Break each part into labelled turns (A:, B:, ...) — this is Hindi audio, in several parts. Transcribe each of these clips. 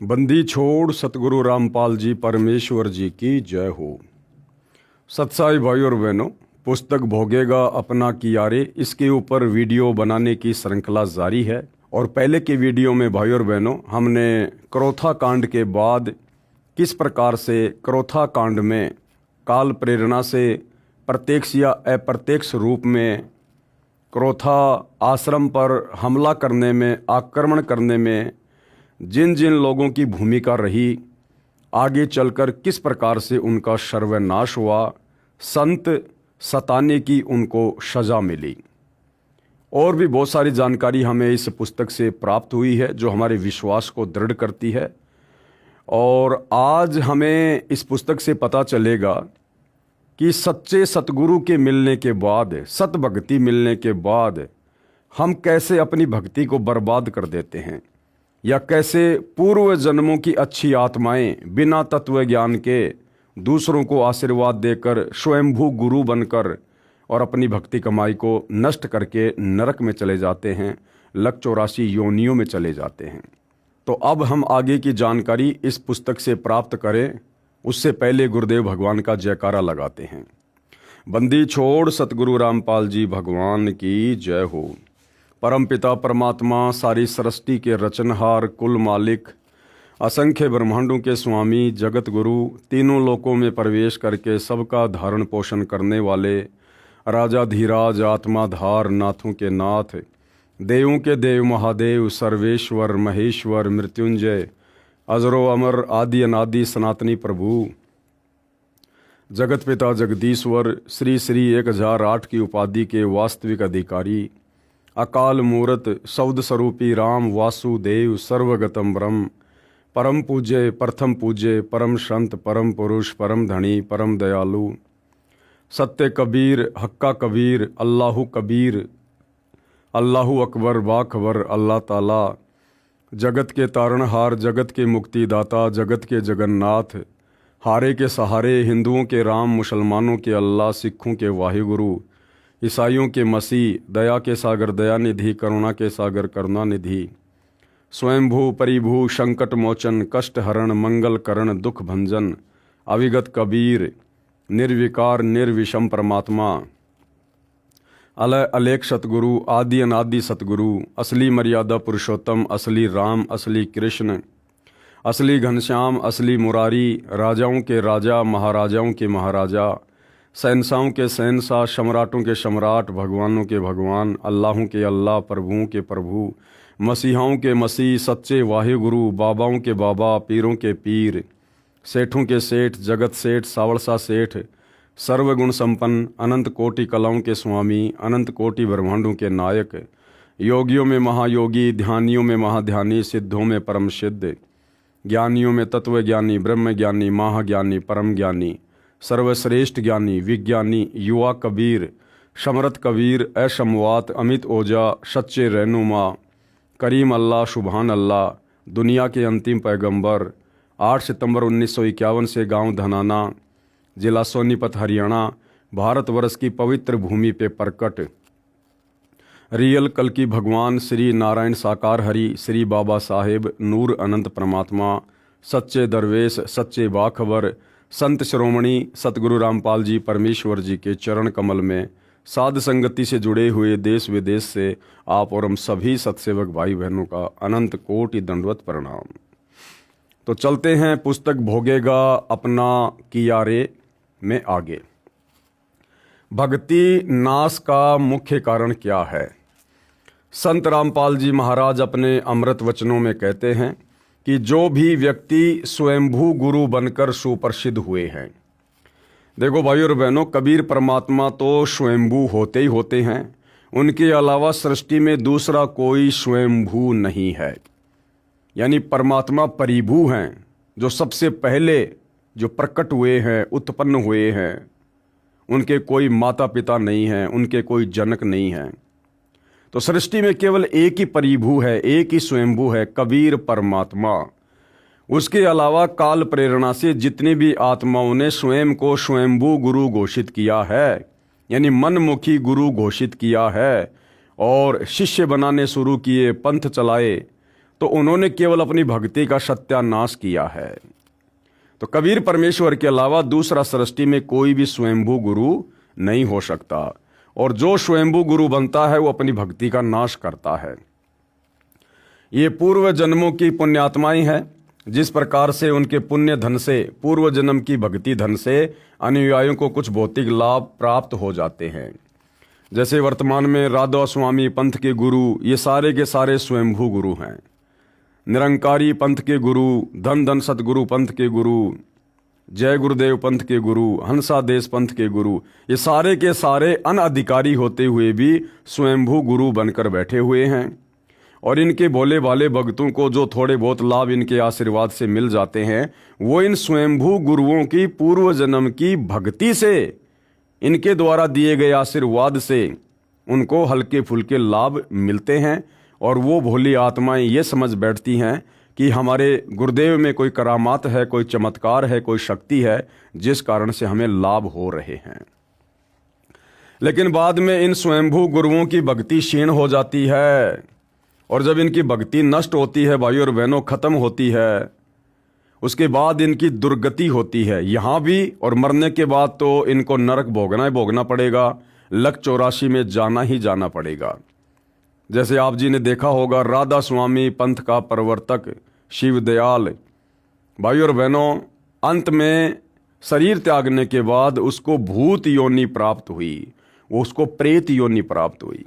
A: बंदी छोड़ सतगुरु रामपाल जी परमेश्वर जी की जय हो। सत्साई भाई और बहनों, पुस्तक भोगेगा अपना कियारे, इसके ऊपर वीडियो बनाने की श्रृंखला जारी है। और पहले के वीडियो में भाई और बहनों हमने क्रोथा कांड के बाद किस प्रकार से क्रोथा कांड में काल प्रेरणा से प्रत्यक्ष या अप्रत्यक्ष रूप में क्रोथा आश्रम पर हमला करने में, आक्रमण करने में जिन जिन लोगों की भूमिका रही, आगे चलकर किस प्रकार से उनका सर्वनाश हुआ, संत सताने की उनको सजा मिली, और भी बहुत सारी जानकारी हमें इस पुस्तक से प्राप्त हुई है जो हमारे विश्वास को दृढ़ करती है। और आज हमें इस पुस्तक से पता चलेगा कि सच्चे सतगुरु के मिलने के बाद, सत भक्ति मिलने के बाद हम कैसे अपनी भक्ति को बर्बाद कर देते हैं, या कैसे पूर्व जन्मों की अच्छी आत्माएं बिना तत्व ज्ञान के दूसरों को आशीर्वाद देकर स्वयंभू गुरु बनकर और अपनी भक्ति कमाई को नष्ट करके नरक में चले जाते हैं, लक 84 योनियों में चले जाते हैं। तो अब हम आगे की जानकारी इस पुस्तक से प्राप्त करें, उससे पहले गुरुदेव भगवान का जयकारा लगाते हैं। बंदी छोड़ सतगुरु रामपाल जी भगवान की जय हो। परमपिता परमात्मा, सारी सृष्टि के रचनहार, कुल मालिक, असंख्य ब्रह्मांडों के स्वामी, जगत गुरु, तीनों लोकों में प्रवेश करके सबका धारण पोषण करने वाले राजा धीराज, आत्माधार, नाथों के नाथ, देवों के देव महादेव, सर्वेश्वर, महेश्वर, मृत्युंजय, अजरो अमर, आदि अनादि सनातनी प्रभु, जगत पिता जगदीश्वर, श्री श्री 1008 की उपाधि के वास्तविक अधिकारी, अकाल मूरत, शब्द स्वरूपी राम वासुदेव, सर्वगतम ब्रह्म, परम पूज्य, प्रथम पूज्य, परम संत, परम पुरुष, परम धनी, परम दयालु, सत्य कबीर, हक्का कबीर, अल्लाहु कबीर, अल्लाहु अकबर, बाखबर, अल्लाह ताला, जगत के तारणहार, जगत के मुक्तिदाता, जगत के जगन्नाथ, हारे के सहारे, हिंदुओं के राम, मुसलमानों के अल्लाह, सिखों के वाहिगुरु, ईसाइयों के मसीह, दया के सागर दयानिधि, करुणा के सागर करुणानिधि, स्वयंभू परिभू, संकट मोचन, कष्ट हरण, मंगल करण, दुख भंजन, अविगत कबीर, निर्विकार निर्विषम परमात्मा, अलय अलेख सतगुरु, आदि अनादि सतगुरु, असली मर्यादा पुरुषोत्तम, असली राम, असली कृष्ण, असली घनश्याम, असली मुरारी, राजाओं के राजा, महाराजाओं के महाराजा, शहंशाहों के शहंशाह, सम्राटों के सम्राट, भगवानों के भगवान, अल्लाहों के अल्लाह, प्रभुओं के प्रभु, मसीहाओं के मसीह, सच्चे वाहिगुरु, बाबाओं के बाबा, पीरों के पीर, सेठों के सेठ, जगत सेठ, सावड़सा सेठ, सर्वगुण संपन्न, अनंत कोटि कलाओं के स्वामी, अनंत कोटि ब्रह्मांडों के नायक, योगियों में महायोगी, ध्यानियों में महाध्यानी, सिद्धों में परम सिद्ध, ज्ञानियों में तत्वज्ञानी, ब्रह्म ज्ञानी, महाज्ञानी, परम ज्ञानी, सर्वश्रेष्ठ ज्ञानी, विज्ञानी, युवा कबीर, समरथ कबीर, असमवात, अमित ओजा, सच्चे रहनुमा, करीम अल्लाह, सुभान अल्लाह, दुनिया के अंतिम पैगंबर, 8 सितंबर 1951 से गांव धनाना, जिला सोनीपत, हरियाणा, भारतवर्ष की पवित्र भूमि पे प्रकट रियल कल की भगवान श्री नारायण साकार हरि, श्री बाबा साहेब नूर अनंत परमात्मा, सच्चे दरवेश, सच्चे बाखबर, संत श्रोमणी सतगुरु रामपाल जी परमेश्वर जी के चरण कमल में साध संगति से जुड़े हुए देश विदेश से आप और हम सभी सत्सेवक भाई बहनों का अनंत कोटि दंडवत प्रणाम। तो चलते हैं पुस्तक भोगेगा अपना कियारे में आगे। भक्ति नाश का मुख्य कारण क्या है? संत रामपाल जी महाराज अपने अमृत वचनों में कहते हैं कि जो भी व्यक्ति स्वयंभू गुरु बनकर सुप्रसिद्ध हुए हैं, देखो भाई और बहनों, कबीर परमात्मा तो स्वयंभू होते ही होते हैं, उनके अलावा सृष्टि में दूसरा कोई स्वयंभू नहीं है। यानी परमात्मा परिभू हैं, जो सबसे पहले जो प्रकट हुए हैं, उत्पन्न हुए हैं, उनके कोई माता पिता नहीं हैं, उनके कोई जनक नहीं हैं। तो सृष्टि में केवल एक ही परिभू है, एक ही स्वयंभू है, कबीर परमात्मा। उसके अलावा काल प्रेरणा से जितनी भी आत्माओं ने स्वयं को स्वयंभू गुरु घोषित किया है, यानी मनमुखी गुरु घोषित किया है और शिष्य बनाने शुरू किए, पंथ चलाए, तो उन्होंने केवल अपनी भक्ति का सत्यानाश किया है। तो कबीर परमेश्वर के अलावा दूसरा सृष्टि में कोई भी स्वयंभू गुरु नहीं हो सकता, और जो स्वयंभू गुरु बनता है वो अपनी भक्ति का नाश करता है। ये पूर्व जन्मों की पुण्यात्माएं हैं। जिस प्रकार से उनके पुण्य धन से, पूर्व जन्म की भक्ति धन से अनुयायियों को कुछ भौतिक लाभ प्राप्त हो जाते हैं। जैसे वर्तमान में राधा स्वामी पंथ के गुरु, ये सारे के सारे स्वयंभू गुरु हैं। निरंकारी पंथ के गुरु, धन धन सतगुरु पंथ के गुरु, जय गुरुदेव पंथ के गुरु, हंसादेश पंथ के गुरु, ये सारे के सारे अनअधिकारी होते हुए भी स्वयंभू गुरु बनकर बैठे हुए हैं। और इनके भोले भाले भक्तों को जो थोड़े बहुत लाभ इनके आशीर्वाद से मिल जाते हैं, वो इन स्वयंभू गुरुओं की पूर्व जन्म की भक्ति से, इनके द्वारा दिए गए आशीर्वाद से उनको हल्के फुल्के लाभ मिलते हैं। और वो भोली आत्माएं ये समझ बैठती हैं कि हमारे गुरुदेव में कोई करामात है, कोई चमत्कार है, कोई शक्ति है, जिस कारण से हमें लाभ हो रहे हैं। लेकिन बाद में इन स्वयंभू गुरुओं की भक्ति क्षीण हो जाती है, और जब इनकी भक्ति नष्ट होती है भाई और बहनों, खत्म होती है, उसके बाद इनकी दुर्गति होती है यहाँ भी, और मरने के बाद तो इनको नरक भोगना पड़ेगा, लक 84 में जाना ही जाना पड़ेगा। जैसे आप जी ने देखा होगा, राधा स्वामी पंथ का प्रवर्तक शिव दयाल, भाई और बहनों, अंत में शरीर त्यागने के बाद उसको भूत योनि प्राप्त हुई, वो उसको प्रेत योनि प्राप्त हुई।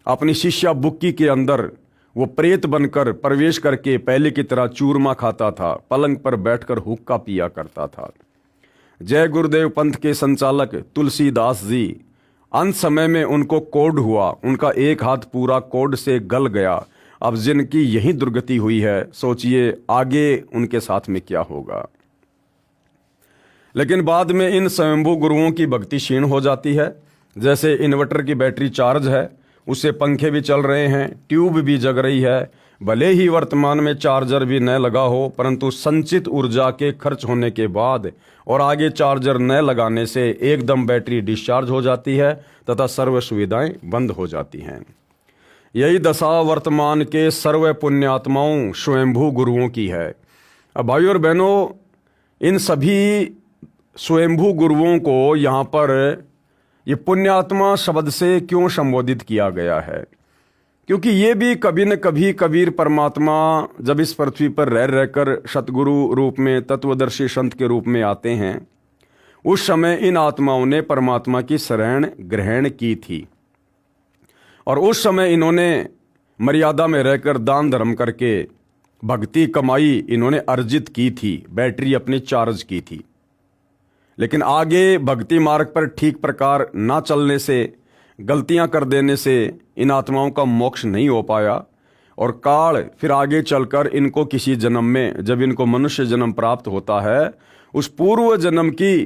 A: अपनी शिष्या बुक्की के अंदर वो प्रेत बनकर प्रवेश करके पहले की तरह चूरमा खाता था, पलंग पर बैठकर हुक्का पिया करता था। जय गुरुदेव पंथ के संचालक तुलसीदास जी, अंत समय में उनको कोढ़ हुआ, उनका एक हाथ पूरा कोढ़ से गल गया। अब जिनकी यही दुर्गति हुई है, सोचिए आगे उनके साथ में क्या होगा। लेकिन बाद में इन स्वयंभू गुरुओं की भक्ति क्षीण हो जाती है। जैसे इन्वर्टर की बैटरी चार्ज है, उससे पंखे भी चल रहे हैं, ट्यूब भी जग रही है, भले ही वर्तमान में चार्जर भी न लगा हो, परंतु संचित ऊर्जा के खर्च होने के बाद और आगे चार्जर न लगाने से एकदम बैटरी डिस्चार्ज हो जाती है तथा सर्व सुविधाएं बंद हो जाती हैं। यही दशा वर्तमान के सर्व पुण्यात्माओं स्वयंभू गुरुओं की है। अब भाई और बहनों, इन सभी स्वयंभू गुरुओं को यहाँ पर ये पुण्यात्मा शब्द से क्यों संबोधित किया गया है? क्योंकि ये भी कभी न कभी कबीर परमात्मा जब इस पृथ्वी पर रह रहकर सतगुरु रूप में, तत्वदर्शी संत के रूप में आते हैं, उस समय इन आत्माओं ने परमात्मा की शरण ग्रहण की थी, और उस समय इन्होंने मर्यादा में रहकर दान धर्म करके भक्ति कमाई इन्होंने अर्जित की थी, बैटरी अपनी चार्ज की थी। लेकिन आगे भक्ति मार्ग पर ठीक प्रकार ना चलने से, गलतियां कर देने से इन आत्माओं का मोक्ष नहीं हो पाया, और काल फिर आगे चलकर इनको किसी जन्म में, जब इनको मनुष्य जन्म प्राप्त होता है, उस पूर्व जन्म की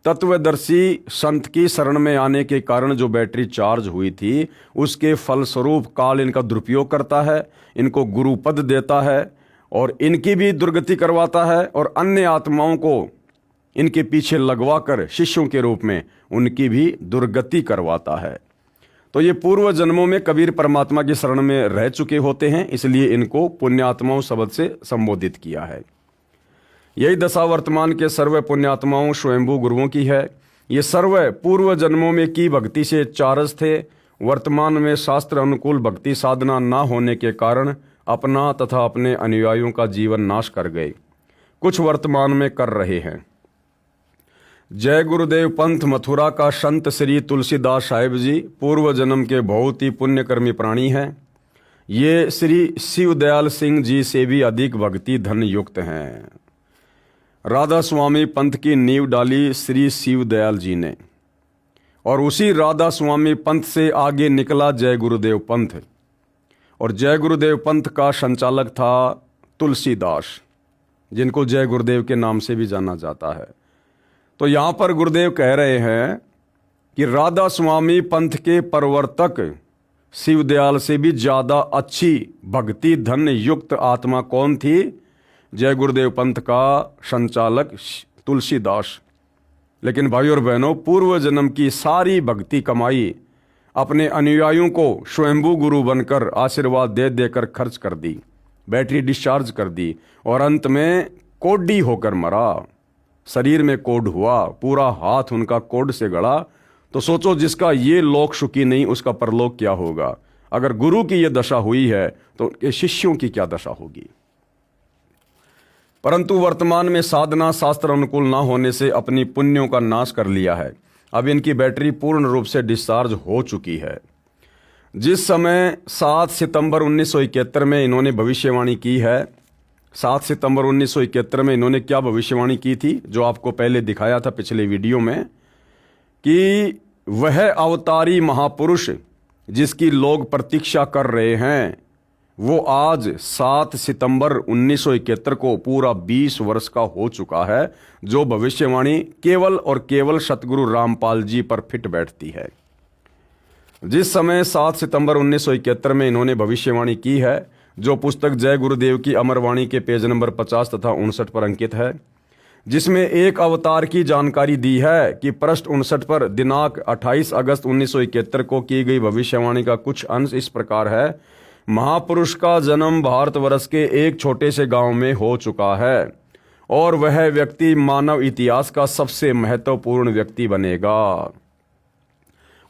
A: तत्वदर्शी संत की शरण में आने के कारण जो बैटरी चार्ज हुई थी, उसके फलस्वरूप काल इनका दुरुपयोग करता है, इनको गुरु पद देता है और इनकी भी दुर्गति करवाता है, और अन्य आत्माओं को इनके पीछे लगवाकर शिष्यों के रूप में उनकी भी दुर्गति करवाता है। तो ये पूर्व जन्मों में कबीर परमात्मा की शरण में रह चुके होते हैं, इसलिए इनको पुण्यात्माओं शब्द से संबोधित किया है। यही दशा वर्तमान के सर्व पुण्यात्माओं स्वयंभू गुरुओं की है। ये सर्व पूर्व जन्मों में की भक्ति से चारज थे, वर्तमान में शास्त्र अनुकूल भक्ति साधना ना होने के कारण अपना तथा अपने अनुयायियों का जीवन नाश कर गए, कुछ वर्तमान में कर रहे हैं। जय गुरुदेव पंथ मथुरा का संत श्री तुलसीदास साहिब जी पूर्व जन्म के बहुत ही पुण्यकर्मी प्राणी हैं। ये श्री शिवदयाल सिंह जी से भी अधिक भक्ति धन युक्त हैं। राधा स्वामी पंथ की नींव डाली श्री शिवदयाल जी ने, और उसी राधा स्वामी पंथ से आगे निकला जय गुरुदेव पंथ, और जय गुरुदेव पंथ का संचालक था तुलसीदास, जिनको जय गुरुदेव के नाम से भी जाना जाता है। तो यहाँ पर गुरुदेव कह रहे हैं कि राधा स्वामी पंथ के प्रवर्तक शिवदयाल से भी ज़्यादा अच्छी भक्ति धन युक्त आत्मा कौन थी? जय गुरुदेव पंथ का संचालक तुलसीदास। लेकिन भाई और बहनों, पूर्व जन्म की सारी भक्ति कमाई अपने अनुयायियों को स्वयंभू गुरु बनकर आशीर्वाद दे देकर खर्च कर दी, बैटरी डिस्चार्ज कर दी और अंत में कोढ़ी होकर मरा। शरीर में कोढ़ हुआ, पूरा हाथ उनका कोढ़ से गड़ा। तो सोचो, जिसका ये लोक सुखी नहीं उसका परलोक क्या होगा। अगर गुरु की ये दशा हुई है तो उनके शिष्यों की क्या दशा होगी। परंतु वर्तमान में साधना शास्त्र अनुकूल ना होने से अपनी पुण्यों का नाश कर लिया है। अब इनकी बैटरी पूर्ण रूप से डिस्चार्ज हो चुकी है। जिस समय 7 सितंबर 1971 में इन्होंने भविष्यवाणी की है, 7 सितंबर 1971 में इन्होंने क्या भविष्यवाणी की थी, जो आपको पहले दिखाया था पिछले वीडियो में, कि वह अवतारी महापुरुष जिसकी लोग प्रतीक्षा कर रहे हैं वो आज 7 सितंबर 1971 को पूरा 20 वर्ष का हो चुका है, जो भविष्यवाणी केवल और केवल सतगुरु रामपाल जी पर फिट बैठती है। जिस समय 7 सितंबर 1971 में इन्होंने भविष्यवाणी की है, जो पुस्तक जय गुरुदेव की अमरवाणी के पेज नंबर 50 तथा 59 पर अंकित है, जिसमें एक अवतार की जानकारी दी है कि पृष्ठ 59 पर दिनांक 28 अगस्त 1971 को की गई भविष्यवाणी का कुछ अंश इस प्रकार है। महापुरुष का जन्म भारतवर्ष के एक छोटे से गांव में हो चुका है और वह व्यक्ति मानव इतिहास का सबसे महत्वपूर्ण व्यक्ति बनेगा।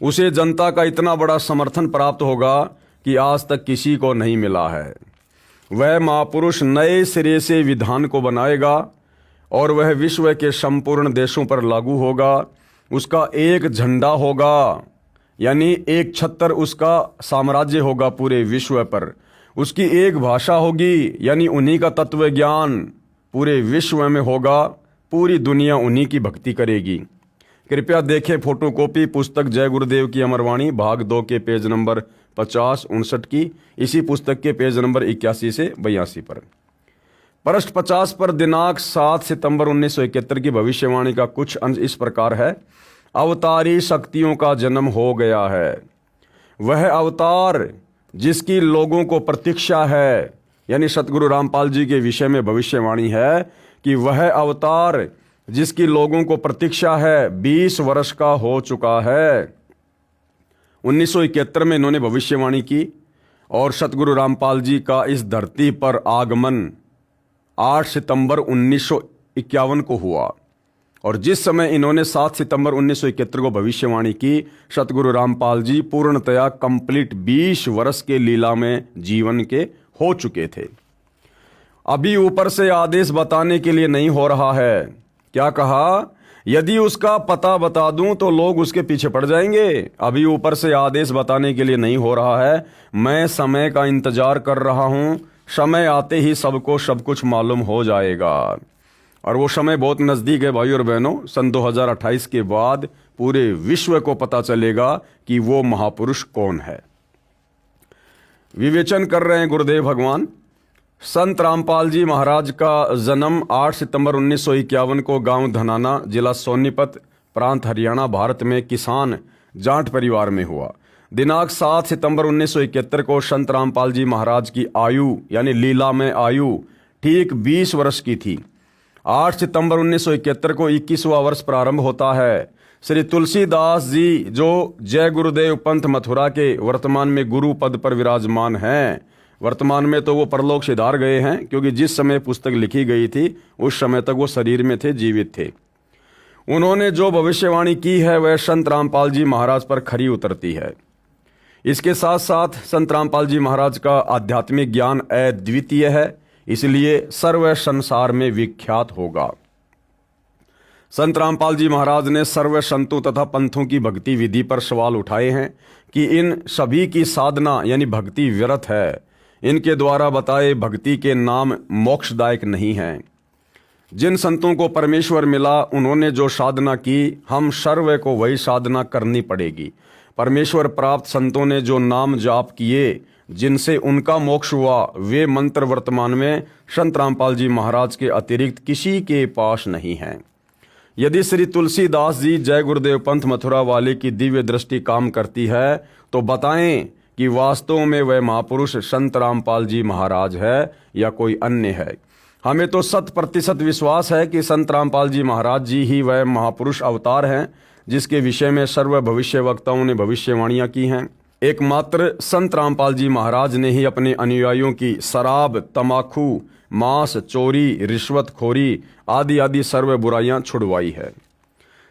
A: उसे जनता का इतना बड़ा समर्थन प्राप्त होगा कि आज तक किसी को नहीं मिला है। वह महापुरुष नए सिरे से विधान को बनाएगा और वह विश्व के संपूर्ण देशों पर लागू होगा। उसका एक झंडा होगा, यानी एक छत्र उसका साम्राज्य होगा पूरे विश्व पर। उसकी एक भाषा होगी, यानी उन्हीं का तत्व ज्ञान पूरे विश्व में होगा। पूरी दुनिया उन्हीं की भक्ति करेगी। कृपया देखें फोटोकॉपी पुस्तक जय गुरुदेव की अमरवाणी भाग 2 के पेज नंबर 50-59 की, इसी पुस्तक के पेज नंबर 81 से 82 पर। पृष्ठ 50 पर दिनांक 7 सितंबर 1971 की भविष्यवाणी का कुछ अंश इस प्रकार है। अवतारी शक्तियों का जन्म हो गया है। वह अवतार जिसकी लोगों को प्रतीक्षा है, यानी सतगुरु रामपाल जी के विषय में भविष्यवाणी है कि वह अवतार जिसकी लोगों को प्रतीक्षा है 20 वर्ष का हो चुका है। 1971 में इन्होंने भविष्यवाणी की और सतगुरु रामपाल जी का इस धरती पर आगमन 8 सितंबर 1951 को हुआ। और जिस समय इन्होंने 7 सितंबर 1971 को भविष्यवाणी की, सतगुरु रामपाल जी पूर्णतया कंप्लीट 20 वर्ष के लीला में जीवन के हो चुके थे। अभी ऊपर से आदेश बताने के लिए नहीं हो रहा है। क्या कहा? यदि उसका पता बता दूं तो लोग उसके पीछे पड़ जाएंगे। अभी ऊपर से आदेश बताने के लिए नहीं हो रहा है। मैं समय का इंतजार कर रहा हूं। समय आते ही सबको सब कुछ मालूम हो जाएगा और वो समय बहुत नज़दीक है भाई और बहनों। सन 2028 के बाद पूरे विश्व को पता चलेगा कि वो महापुरुष कौन है। विवेचन कर रहे हैं गुरुदेव भगवान। संत रामपाल जी महाराज का जन्म 8 सितंबर 1951 को गांव धनाना, जिला सोनीपत, प्रांत हरियाणा, भारत में किसान जाट परिवार में हुआ। दिनांक 7 सितंबर 1971 को संत रामपाल जी महाराज की आयु, यानी लीला में आयु, ठीक 20 वर्ष की थी। 8 सितंबर 1971 को 21वां वर्ष प्रारंभ होता है। श्री तुलसीदास जी, जो जय गुरुदेव पंथ मथुरा के वर्तमान में गुरु पद पर विराजमान हैं, वर्तमान में तो वो परलोक सिधार गए हैं, क्योंकि जिस समय पुस्तक लिखी गई थी उस समय तक वो शरीर में थे, जीवित थे। उन्होंने जो भविष्यवाणी की है वह संत रामपाल जी महाराज पर खरी उतरती है। इसके साथ साथ संत रामपाल जी महाराज का आध्यात्मिक ज्ञान अद्वितीय है, इसलिए सर्व संसार में विख्यात होगा। संत रामपाल जी महाराज ने सर्व संतों तथा पंथों की भक्ति विधि पर सवाल उठाए हैं कि इन सभी की साधना यानी भक्ति व्यर्थ है। इनके द्वारा बताए भक्ति के नाम मोक्षदायक नहीं हैं। जिन संतों को परमेश्वर मिला उन्होंने जो साधना की, हम सर्व को वही साधना करनी पड़ेगी। परमेश्वर प्राप्त संतों ने जो नाम जाप किए, जिनसे उनका मोक्ष हुआ, वे मंत्र वर्तमान में संत रामपाल जी महाराज के अतिरिक्त किसी के पास नहीं हैं। यदि श्री तुलसीदास जी जय गुरुदेव पंथ मथुरा वाले की दिव्य दृष्टि काम करती है तो बताएं कि वास्तव में वह महापुरुष संत रामपाल जी महाराज है या कोई अन्य है। हमें तो 100% विश्वास है कि संत रामपाल जी महाराज जी ही वह महापुरुष अवतार हैं जिसके विषय में सर्व भविष्य वक्ताओं ने भविष्यवाणियाँ की हैं। एकमात्र संत रामपाल जी महाराज ने ही अपने अनुयायियों की शराब, तमाकू, मांस, चोरी, रिश्वतखोरी आदि आदि सर्व बुराइयां छुड़वाई है।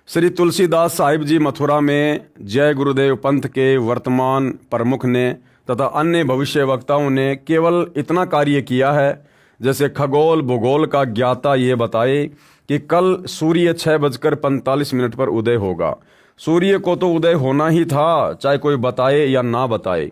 A: श्री तुलसीदास साहिब जी मथुरा में जय गुरुदेव पंथ के वर्तमान प्रमुख ने तथा अन्य भविष्य वक्ताओं ने केवल इतना कार्य किया है, जैसे खगोल भूगोल का ज्ञाता ये बताए कि कल सूर्य 6:45 पर उदय होगा। सूर्य को तो उदय होना ही था, चाहे कोई बताए या ना बताए।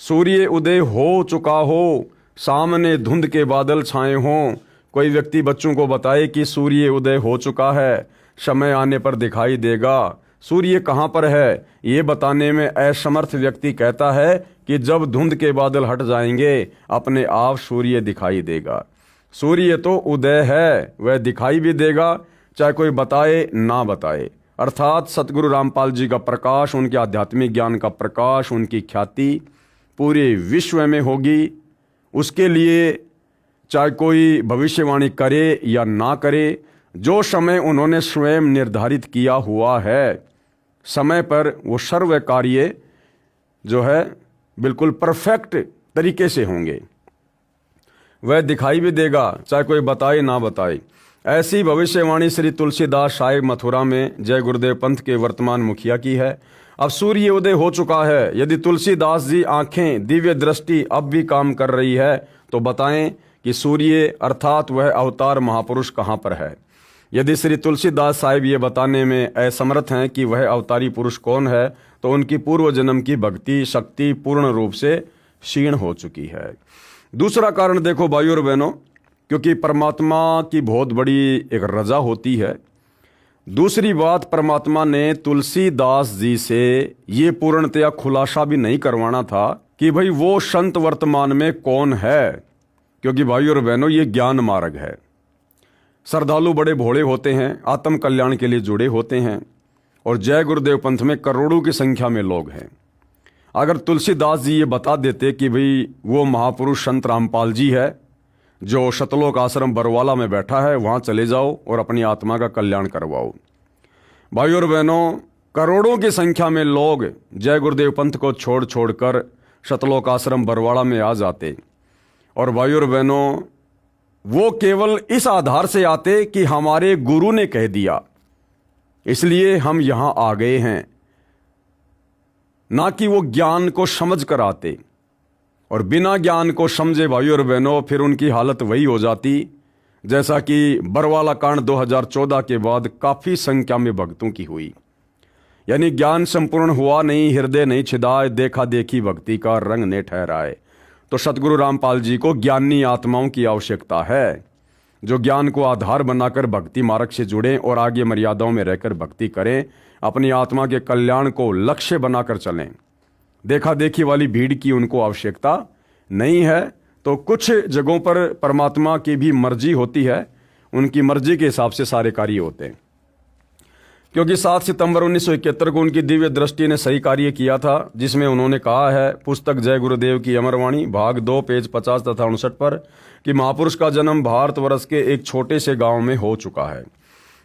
A: सूर्य उदय हो चुका हो, सामने धुंध के बादल छाए हों, कोई व्यक्ति बच्चों को बताए कि सूर्य उदय हो चुका है, समय आने पर दिखाई देगा। सूर्य कहाँ पर है ये बताने में असमर्थ व्यक्ति कहता है कि जब धुंध के बादल हट जाएंगे अपने आप सूर्य दिखाई देगा। सूर्य तो उदय है, वह दिखाई भी देगा, चाहे कोई बताए ना बताए। अर्थात सतगुरु रामपाल जी का प्रकाश, उनके आध्यात्मिक ज्ञान का प्रकाश, उनकी ख्याति पूरे विश्व में होगी। उसके लिए चाहे कोई भविष्यवाणी करे या ना करे, जो समय उन्होंने स्वयं निर्धारित किया हुआ है, समय पर वो सर्व कार्य जो है बिल्कुल परफेक्ट तरीके से होंगे। वह दिखाई भी देगा, चाहे कोई बताए ना बताए। ऐसी भविष्यवाणी श्री तुलसीदास साहिब मथुरा में जय गुरुदेव पंथ के वर्तमान मुखिया की है। अब सूर्य उदय हो चुका है। यदि तुलसीदास जी आंखें, दिव्य दृष्टि अब भी काम कर रही है तो बताएं कि सूर्य अर्थात वह अवतार महापुरुष कहाँ पर है। यदि श्री तुलसीदास साहिब ये बताने में असमर्थ हैं कि वह अवतारी पुरुष कौन है, तो उनकी पूर्व जन्म की भक्ति शक्ति पूर्ण रूप से क्षीण हो चुकी है। दूसरा कारण देखो भाइयों और बहनों, क्योंकि परमात्मा की बहुत बड़ी एक रजा होती है। दूसरी बात, परमात्मा ने तुलसीदास जी से ये पूर्णतया खुलासा भी नहीं करवाना था कि भाई वो संत वर्तमान में कौन है, क्योंकि भाइयों और बहनों ये ज्ञान मार्ग है। श्रद्धालु बड़े भोले होते हैं, आत्म कल्याण के लिए जुड़े होते हैं, और जय गुरुदेव पंथ में करोड़ों की संख्या में लोग हैं। अगर तुलसीदास जी ये बता देते कि भाई वो महापुरुष संत रामपाल जी है जो शतलोक आश्रम बरवाला में बैठा है, वहाँ चले जाओ और अपनी आत्मा का कल्याण करवाओ। भाइयों और बहनों, करोड़ों की संख्या में लोग जय गुरुदेव पंथ को छोड़ छोड़कर शतलोक आश्रम बरवाला में आ जाते। और भाइयों और बहनों, वो केवल इस आधार से आते कि हमारे गुरु ने कह दिया इसलिए हम यहां आ गए हैं, ना कि वो ज्ञान को समझ कर आते। और बिना ज्ञान को समझे भाइयों और बहनों, फिर उनकी हालत वही हो जाती जैसा कि बरवाला कांड 2014 के बाद काफी संख्या में भक्तों की हुई। यानी ज्ञान संपूर्ण हुआ नहीं, हृदय नहीं छिदाए, देखा देखी भक्ति का रंग ने ठहराए। तो सतगुरु रामपाल जी को ज्ञानी आत्माओं की आवश्यकता है, जो ज्ञान को आधार बनाकर भक्ति मार्ग से जुड़ें और आगे मर्यादाओं में रहकर भक्ति करें, अपनी आत्मा के कल्याण को लक्ष्य बनाकर चलें। देखा देखी वाली भीड़ की उनको आवश्यकता नहीं है। तो कुछ जगहों पर परमात्मा की भी मर्जी होती है, उनकी मर्जी के हिसाब से सारे कार्य होते हैं। क्योंकि 7 सितंबर 1971 को उनकी दिव्य दृष्टि ने सही कार्य किया था, जिसमें उन्होंने कहा है, पुस्तक जय गुरुदेव की अमरवाणी भाग 2 पेज 50 तथा 59 पर, कि महापुरुष का जन्म भारतवर्ष के एक छोटे से गांव में हो चुका है।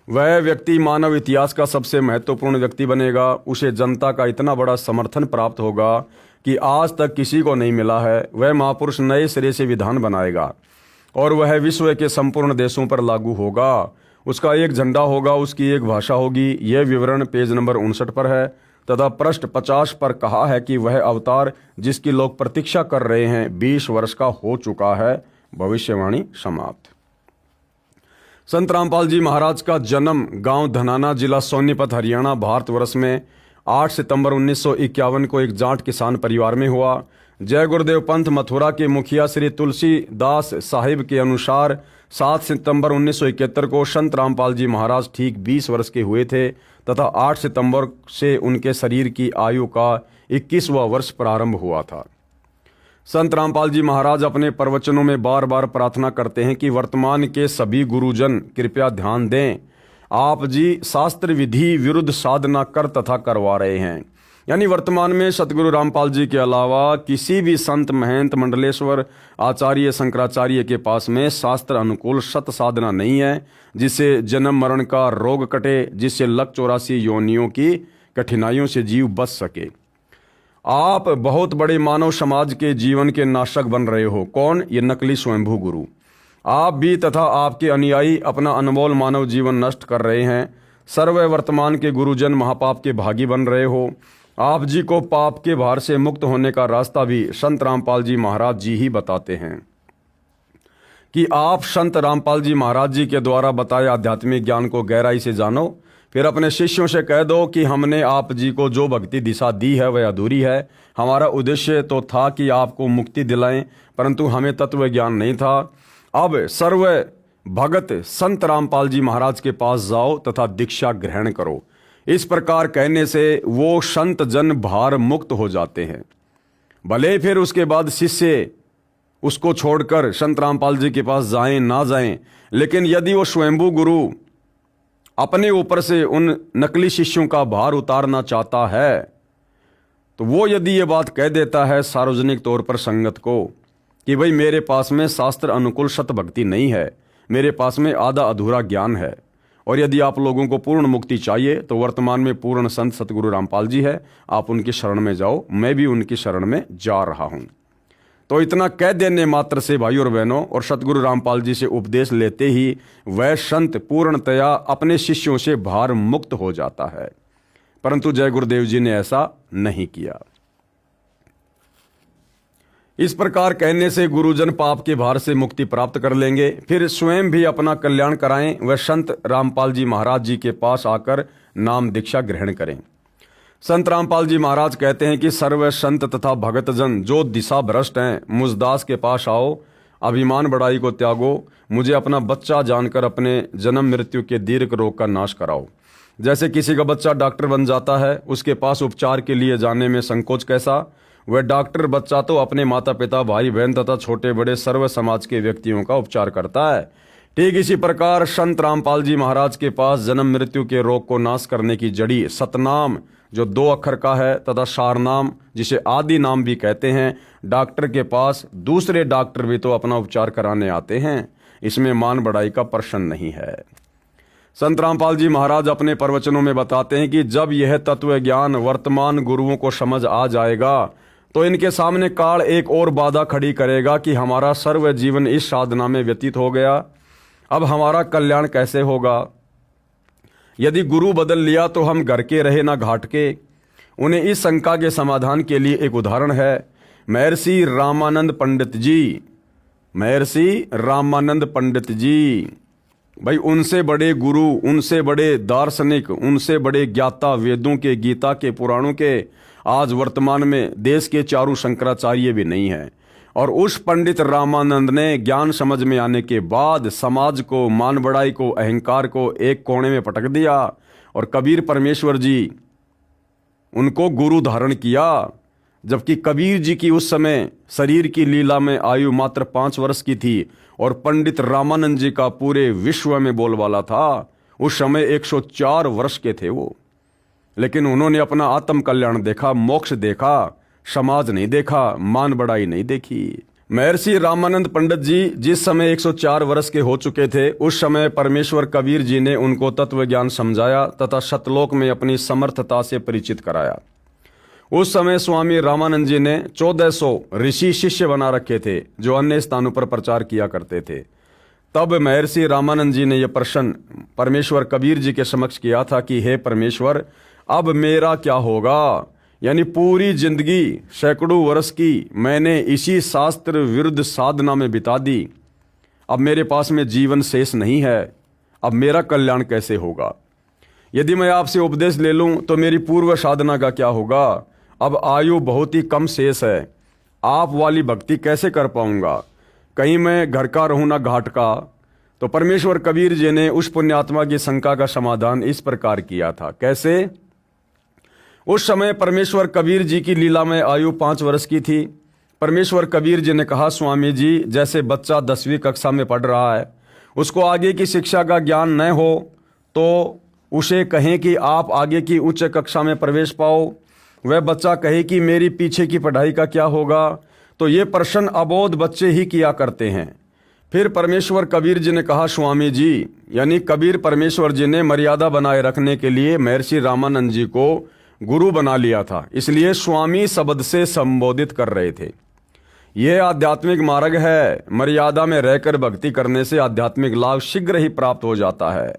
A: वह व्यक्ति मानव इतिहास का सबसे महत्वपूर्ण व्यक्ति बनेगा। उसे जनता का इतना बड़ा समर्थन प्राप्त होगा कि आज तक किसी को नहीं मिला है। वह महापुरुष नए सिरे से विधान बनाएगा और वह विश्व के संपूर्ण देशों पर लागू होगा। उसका एक झंडा होगा, उसकी एक भाषा होगी। यह विवरण पेज नंबर 59 पर है तथा पृष्ठ 50 पर कहा है कि वह अवतार जिसकी लोग प्रतीक्षा कर रहे हैं 20 वर्ष का हो चुका है। भविष्यवाणी समाप्त। संत रामपाल जी महाराज का जन्म गांव धनाना, जिला सोनीपत, हरियाणा, भारतवर्ष में 8 सितंबर 1951 को एक जाट किसान परिवार में हुआ। जय गुरुदेव पंथ मथुरा के मुखिया श्री तुलसीदास साहिब के अनुसार 7 सितंबर 1971 को संत रामपाल जी महाराज ठीक 20 वर्ष के हुए थे तथा 8 सितंबर से उनके शरीर की आयु का 21वां वर्ष प्रारंभ हुआ था। संत रामपाल जी महाराज अपने प्रवचनों में बार बार प्रार्थना करते हैं कि वर्तमान के सभी गुरुजन कृपया ध्यान दें, आप जी शास्त्र विधि विरुद्ध साधना कर तथा करवा रहे हैं। यानी वर्तमान में सतगुरु रामपाल जी के अलावा किसी भी संत, महंत, मंडलेश्वर, आचार्य, शंकराचार्य के पास में शास्त्र अनुकूल सत साधना नहीं है, जिससे जन्म मरण का रोग कटे, जिससे 184 योनियों की कठिनाइयों से जीव बच सके। आप बहुत बड़े मानव समाज के जीवन के नाशक बन रहे हो। कौन? ये नकली स्वयंभू गुरु। आप भी तथा आपके अनुयायी अपना अनमोल मानव जीवन नष्ट कर रहे हैं। सर्व वर्तमान के गुरुजन महापाप के भागी बन रहे हो। आप जी को पाप के भार से मुक्त होने का रास्ता भी संत रामपाल जी महाराज जी ही बताते हैं कि आप संत रामपाल जी महाराज जी के द्वारा बताए आध्यात्मिक ज्ञान को गहराई से जानो। फिर अपने शिष्यों से कह दो कि हमने आप जी को जो भक्ति दिशा दी है वह अधूरी है। हमारा उद्देश्य तो था कि आपको मुक्ति दिलाएं, परंतु हमें तत्व ज्ञान नहीं था। अब सर्व भगत संत रामपाल जी महाराज के पास जाओ तथा दीक्षा ग्रहण करो। इस प्रकार कहने से वो संत जन भार मुक्त हो जाते हैं। भले फिर उसके बाद शिष्य उसको छोड़कर संत रामपाल जी के पास जाएं ना जाएं, लेकिन यदि वो स्वयंभू गुरु अपने ऊपर से उन नकली शिष्यों का भार उतारना चाहता है तो वो यदि ये बात कह देता है सार्वजनिक तौर पर संगत को कि भाई मेरे पास में शास्त्र अनुकूल सत भक्ति नहीं है, मेरे पास में आधा अधूरा ज्ञान है, और यदि आप लोगों को पूर्ण मुक्ति चाहिए तो वर्तमान में पूर्ण संत सतगुरु रामपाल जी है, आप उनकी शरण में जाओ, मैं भी उनकी शरण में जा रहा हूं। तो इतना कह देने मात्र से भाई और बहनों और सतगुरु रामपाल जी से उपदेश लेते ही वह संत पूर्णतया अपने शिष्यों से भार मुक्त हो जाता है। परंतु जय गुरुदेव जी ने ऐसा नहीं किया। इस प्रकार कहने से गुरुजन पाप के भार से मुक्ति प्राप्त कर लेंगे, फिर स्वयं भी अपना कल्याण कराएं। वह संत रामपाल जी महाराज जी के पास आकर नाम दीक्षा ग्रहण करें। संत रामपाल जी महाराज कहते हैं कि सर्व संत तथा भगतजन जो दिशा भ्रष्ट हैं, मुझदास के पास आओ, अभिमान बड़ाई को त्यागो, मुझे अपना बच्चा जानकर अपने जन्म मृत्यु के दीर्घ रोग का नाश कराओ। जैसे किसी का बच्चा डॉक्टर बन जाता है, उसके पास उपचार के लिए जाने में संकोच कैसा, वह डॉक्टर बच्चा तो अपने माता पिता भाई बहन तथा छोटे बड़े सर्व समाज के व्यक्तियों का उपचार करता है। ठीक इसी प्रकार संत रामपाल जी महाराज के पास जन्म मृत्यु के रोग को नाश करने की जड़ी सतनाम जो 2 अक्षर का है तथा सारनाम जिसे आदि नाम भी कहते हैं, डॉक्टर के पास दूसरे डॉक्टर भी तो अपना उपचार कराने आते हैं। इसमें मान बढ़ाई का प्रश्न नहीं है। संत रामपाल जी महाराज अपने प्रवचनों में बताते हैं कि जब यह तत्व ज्ञान वर्तमान गुरुओं को समझ आ जाएगा तो इनके सामने काल एक और बाधा खड़ी करेगा कि हमारा सर्व जीवन इस साधना में व्यतीत हो गया, अब हमारा कल्याण कैसे होगा। यदि गुरु बदल लिया तो हम घर के रहे ना घाट के। उन्हें इस शंका के समाधान के लिए एक उदाहरण है। महर्षि रामानंद पंडित जी, महर्षि रामानंद पंडित जी, भाई उनसे बड़े गुरु, उनसे बड़े दार्शनिक, उनसे बड़े ज्ञाता वेदों के, गीता के, पुराणों के आज वर्तमान में देश के चारों शंकराचार्य भी नहीं है। और उस पंडित रामानंद ने ज्ञान समझ में आने के बाद समाज को, मान बढ़ाई को, अहंकार को एक कोने में पटक दिया और कबीर परमेश्वर जी उनको गुरु धारण किया। जबकि कबीर जी की उस समय शरीर की लीला में आयु मात्र 5 वर्ष की थी और पंडित रामानंद जी का पूरे विश्व में बोलबाला था। उस समय 104 वर्ष के थे वो, लेकिन उन्होंने अपना आत्म कल्याण देखा, मोक्ष देखा, समाज नहीं देखा, मान बढ़ाई नहीं देखी। महर्षि रामानंद पंडित जी जिस समय 104 वर्ष के हो चुके थे, उस समय परमेश्वर कबीर जी ने उनको तत्व ज्ञान समझाया तथा सतलोक में अपनी समर्थता से परिचित कराया। उस समय स्वामी रामानंद जी ने 1400 ऋषि शिष्य बना रखे थे जो अन्य स्थानों पर प्रचार किया करते थे। तब महर्षि रामानंद जी ने यह प्रश्न परमेश्वर कबीर जी के समक्ष किया था कि हे परमेश्वर, अब मेरा क्या होगा। यानी पूरी जिंदगी सैकड़ों वर्ष की मैंने इसी शास्त्र विरुद्ध साधना में बिता दी, अब मेरे पास में जीवन शेष नहीं है, अब मेरा कल्याण कैसे होगा। यदि मैं आपसे उपदेश ले लूं तो मेरी पूर्व साधना का क्या होगा। अब आयु बहुत ही कम शेष है, आप वाली भक्ति कैसे कर पाऊंगा, कहीं मैं घर का रहूं ना घाट का। तो परमेश्वर कबीर जी ने उस पुण्यात्मा की शंका का समाधान इस प्रकार किया था। कैसे? उस समय परमेश्वर कबीर जी की लीला में आयु 5 वर्ष की थी। परमेश्वर कबीर जी ने कहा, स्वामी जी, जैसे बच्चा 10वीं कक्षा में पढ़ रहा है, उसको आगे की शिक्षा का ज्ञान न हो तो उसे कहें कि आप आगे की उच्च कक्षा में प्रवेश पाओ। वह बच्चा कहे कि मेरी पीछे की पढ़ाई का क्या होगा। तो ये प्रश्न अबोध बच्चे ही किया करते हैं। फिर परमेश्वर कबीर जी ने कहा, स्वामी जी, यानी कबीर परमेश्वर जी ने मर्यादा बनाए रखने के लिए महर्षि रामानंद जी को गुरु बना लिया था, इसलिए स्वामी शब्द से संबोधित कर रहे थे। यह आध्यात्मिक मार्ग है। मर्यादा में रहकर भक्ति करने से आध्यात्मिक लाभ शीघ्र ही प्राप्त हो जाता है।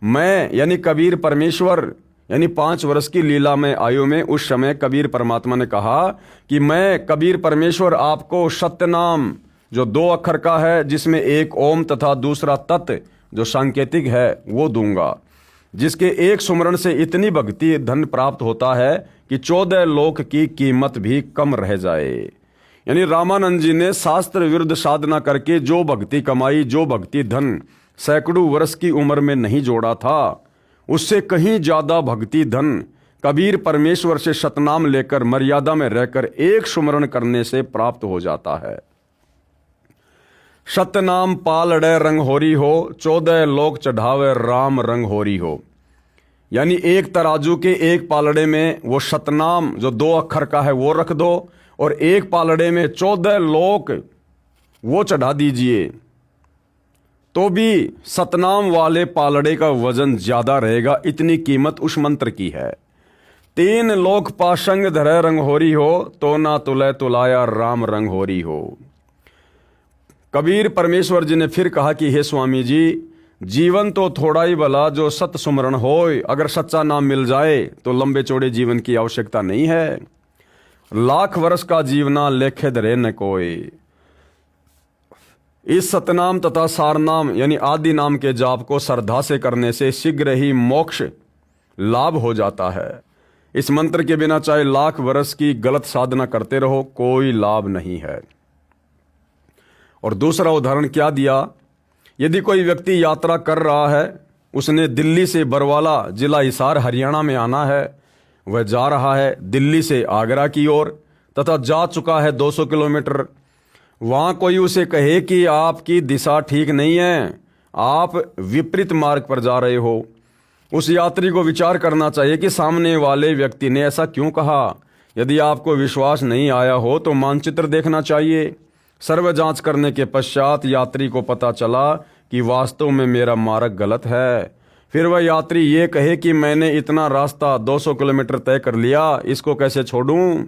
A: मैं यानी कबीर परमेश्वर यानी 5 वर्ष की लीला में आयु में उस समय कबीर परमात्मा ने कहा कि मैं कबीर परमेश्वर आपको सत्य नाम जो 2 अक्षर का है, जिसमें एक ओम तथा दूसरा तत् जो सांकेतिक है, वो दूंगा, जिसके एक सुमरण से इतनी भक्ति धन प्राप्त होता है कि 14 लोक की कीमत भी कम रह जाए। यानी रामानंद जी ने शास्त्र विरुद्ध साधना करके जो भक्ति कमाई, जो भक्ति धन सैकड़ों वर्ष की उम्र में नहीं जोड़ा था, उससे कहीं ज्यादा भक्ति धन कबीर परमेश्वर से सतनाम लेकर मर्यादा में रहकर एक सुमरण करने से प्राप्त हो जाता है। सतनाम पालड़े रंग होरी हो, 14 लोक चढ़ावे राम रंग होरी हो। यानी एक तराजू के एक पालड़े में वो सतनाम जो 2 अक्षर का है वो रख दो, और एक पालड़े में 14 लोक वो चढ़ा दीजिए, तो भी सतनाम वाले पालड़े का वजन ज्यादा रहेगा। इतनी कीमत उस मंत्र की है। 3 लोक पाशंग धरे रंग होरी हो, तो ना तुले तुलाया राम रंग होरी हो। कबीर परमेश्वर जी ने फिर कहा कि हे स्वामी जी, जीवन तो थोड़ा ही भला जो सत सुमरण होय, अगर सच्चा नाम मिल जाए तो लंबे चौड़े जीवन की आवश्यकता नहीं है। लाख वर्ष का जीवना लेखे धरे न कोई। इस सतनाम तथा सारनाम यानी आदि नाम के जाप को श्रद्धा से करने से शीघ्र ही मोक्ष लाभ हो जाता है। इस मंत्र के बिना चाहे लाख वर्ष की गलत साधना करते रहो, कोई लाभ नहीं है। और दूसरा उदाहरण क्या दिया, यदि कोई व्यक्ति यात्रा कर रहा है, उसने दिल्ली से बरवाला जिला हिसार हरियाणा में आना है, वह जा रहा है दिल्ली से आगरा की ओर तथा जा चुका है 200 किलोमीटर। वहां कोई उसे कहे कि आपकी दिशा ठीक नहीं है, आप विपरीत मार्ग पर जा रहे हो, उस यात्री को विचार करना चाहिए कि सामने वाले व्यक्ति ने ऐसा क्यों कहा। यदि आपको विश्वास नहीं आया हो तो मानचित्र देखना चाहिए। सर्व जांच करने के पश्चात यात्री को पता चला कि वास्तव में मेरा मार्ग गलत है। फिर वह यात्री ये कहे कि मैंने इतना रास्ता 200 किलोमीटर तय कर लिया, इसको कैसे छोड़ूं,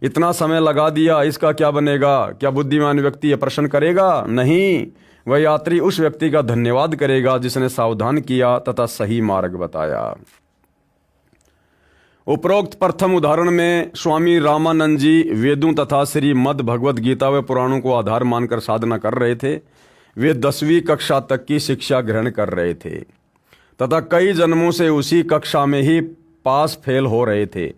A: इतना समय लगा दिया, इसका क्या बनेगा। क्या बुद्धिमान व्यक्ति यह प्रश्न करेगा? नहीं, वह यात्री उस व्यक्ति का धन्यवाद करेगा जिसने सावधान किया तथा सही मार्ग बताया। उपरोक्त प्रथम उदाहरण में स्वामी रामानंद जी वेदों तथा श्रीमद् भगवद गीता व पुराणों को आधार मानकर साधना कर रहे थे। वे 10वीं कक्षा तक की शिक्षा ग्रहण कर रहे थे तथा कई जन्मों से उसी कक्षा में ही पास फेल हो रहे थे।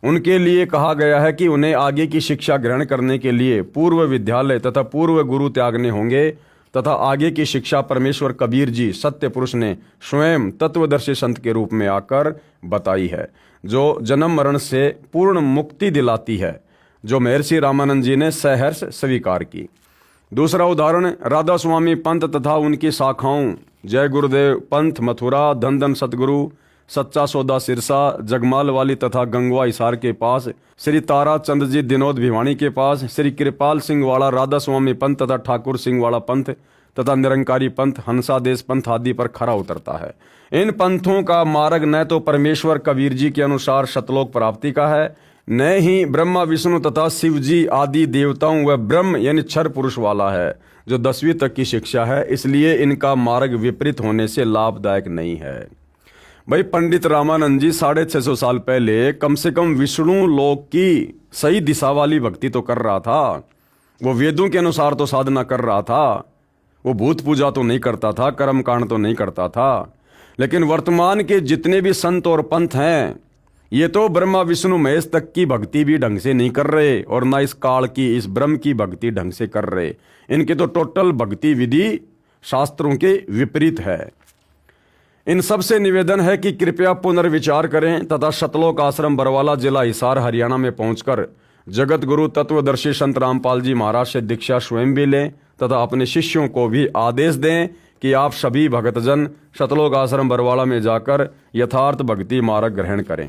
A: उनके लिए कहा गया है कि उन्हें आगे की शिक्षा ग्रहण करने के लिए पूर्व विद्यालय तथा पूर्व गुरु त्यागने होंगे तथा आगे की शिक्षा परमेश्वर कबीर जी सत्य पुरुष ने स्वयं तत्वदर्शी संत के रूप में आकर बताई है, जो जन्म मरण से पूर्ण मुक्ति दिलाती है, जो महर्षि रामानंद जी ने सहर्ष स्वीकार की। दूसरा उदाहरण राधा स्वामी पंथ तथा उनकी शाखाओं जय गुरुदेव पंथ मथुरा, धन धन सतगुरु, सच्चा सौदा सिरसा, जगमाल वाली तथा गंगवा हिसार के पास, श्री तारा चंद जी दिनोद भिवानी के पास, श्री कृपाल सिंह वाला राधा स्वामी पंथ तथा ठाकुर सिंह वाला पंथ तथा निरंकारी पंथ, हंसादेश पंथ आदि पर खरा उतरता है। इन पंथों का मार्ग न तो परमेश्वर कबीर जी के अनुसार सतलोक प्राप्ति का है, न ही ब्रह्मा विष्णु तथा शिव जी आदि देवताओं व ब्रह्म यानी क्षर पुरुष वाला है, जो 10वीं तक की शिक्षा है। इसलिए इनका मार्ग विपरीत होने से लाभदायक नहीं है। भाई पंडित रामानंद जी 650 साल पहले कम से कम विष्णु लोक की सही दिशा वाली भक्ति तो कर रहा था, वो वेदों के अनुसार तो साधना कर रहा था, वो भूत पूजा तो नहीं करता था, कर्म कांड तो नहीं करता था। लेकिन वर्तमान के जितने भी संत और पंथ हैं, ये तो ब्रह्मा विष्णु महेश तक की भक्ति भी ढंग से नहीं कर रहे और ना इस काल की इस ब्रह्म की भक्ति ढंग से कर रहे। इनके तो टोटल भक्ति विधि शास्त्रों के विपरीत है। इन सब से निवेदन है कि कृपया पुनर्विचार करें तथा सतलोक आश्रम बरवाला जिला हिसार हरियाणा में पहुंचकर जगत गुरु तत्वदर्शी संत रामपाल जी महाराज से दीक्षा स्वयं भी लें तथा अपने शिष्यों को भी आदेश दें कि आप सभी भक्तजन सतलोक आश्रम बरवाला में जाकर यथार्थ भक्ति मार्ग ग्रहण करें।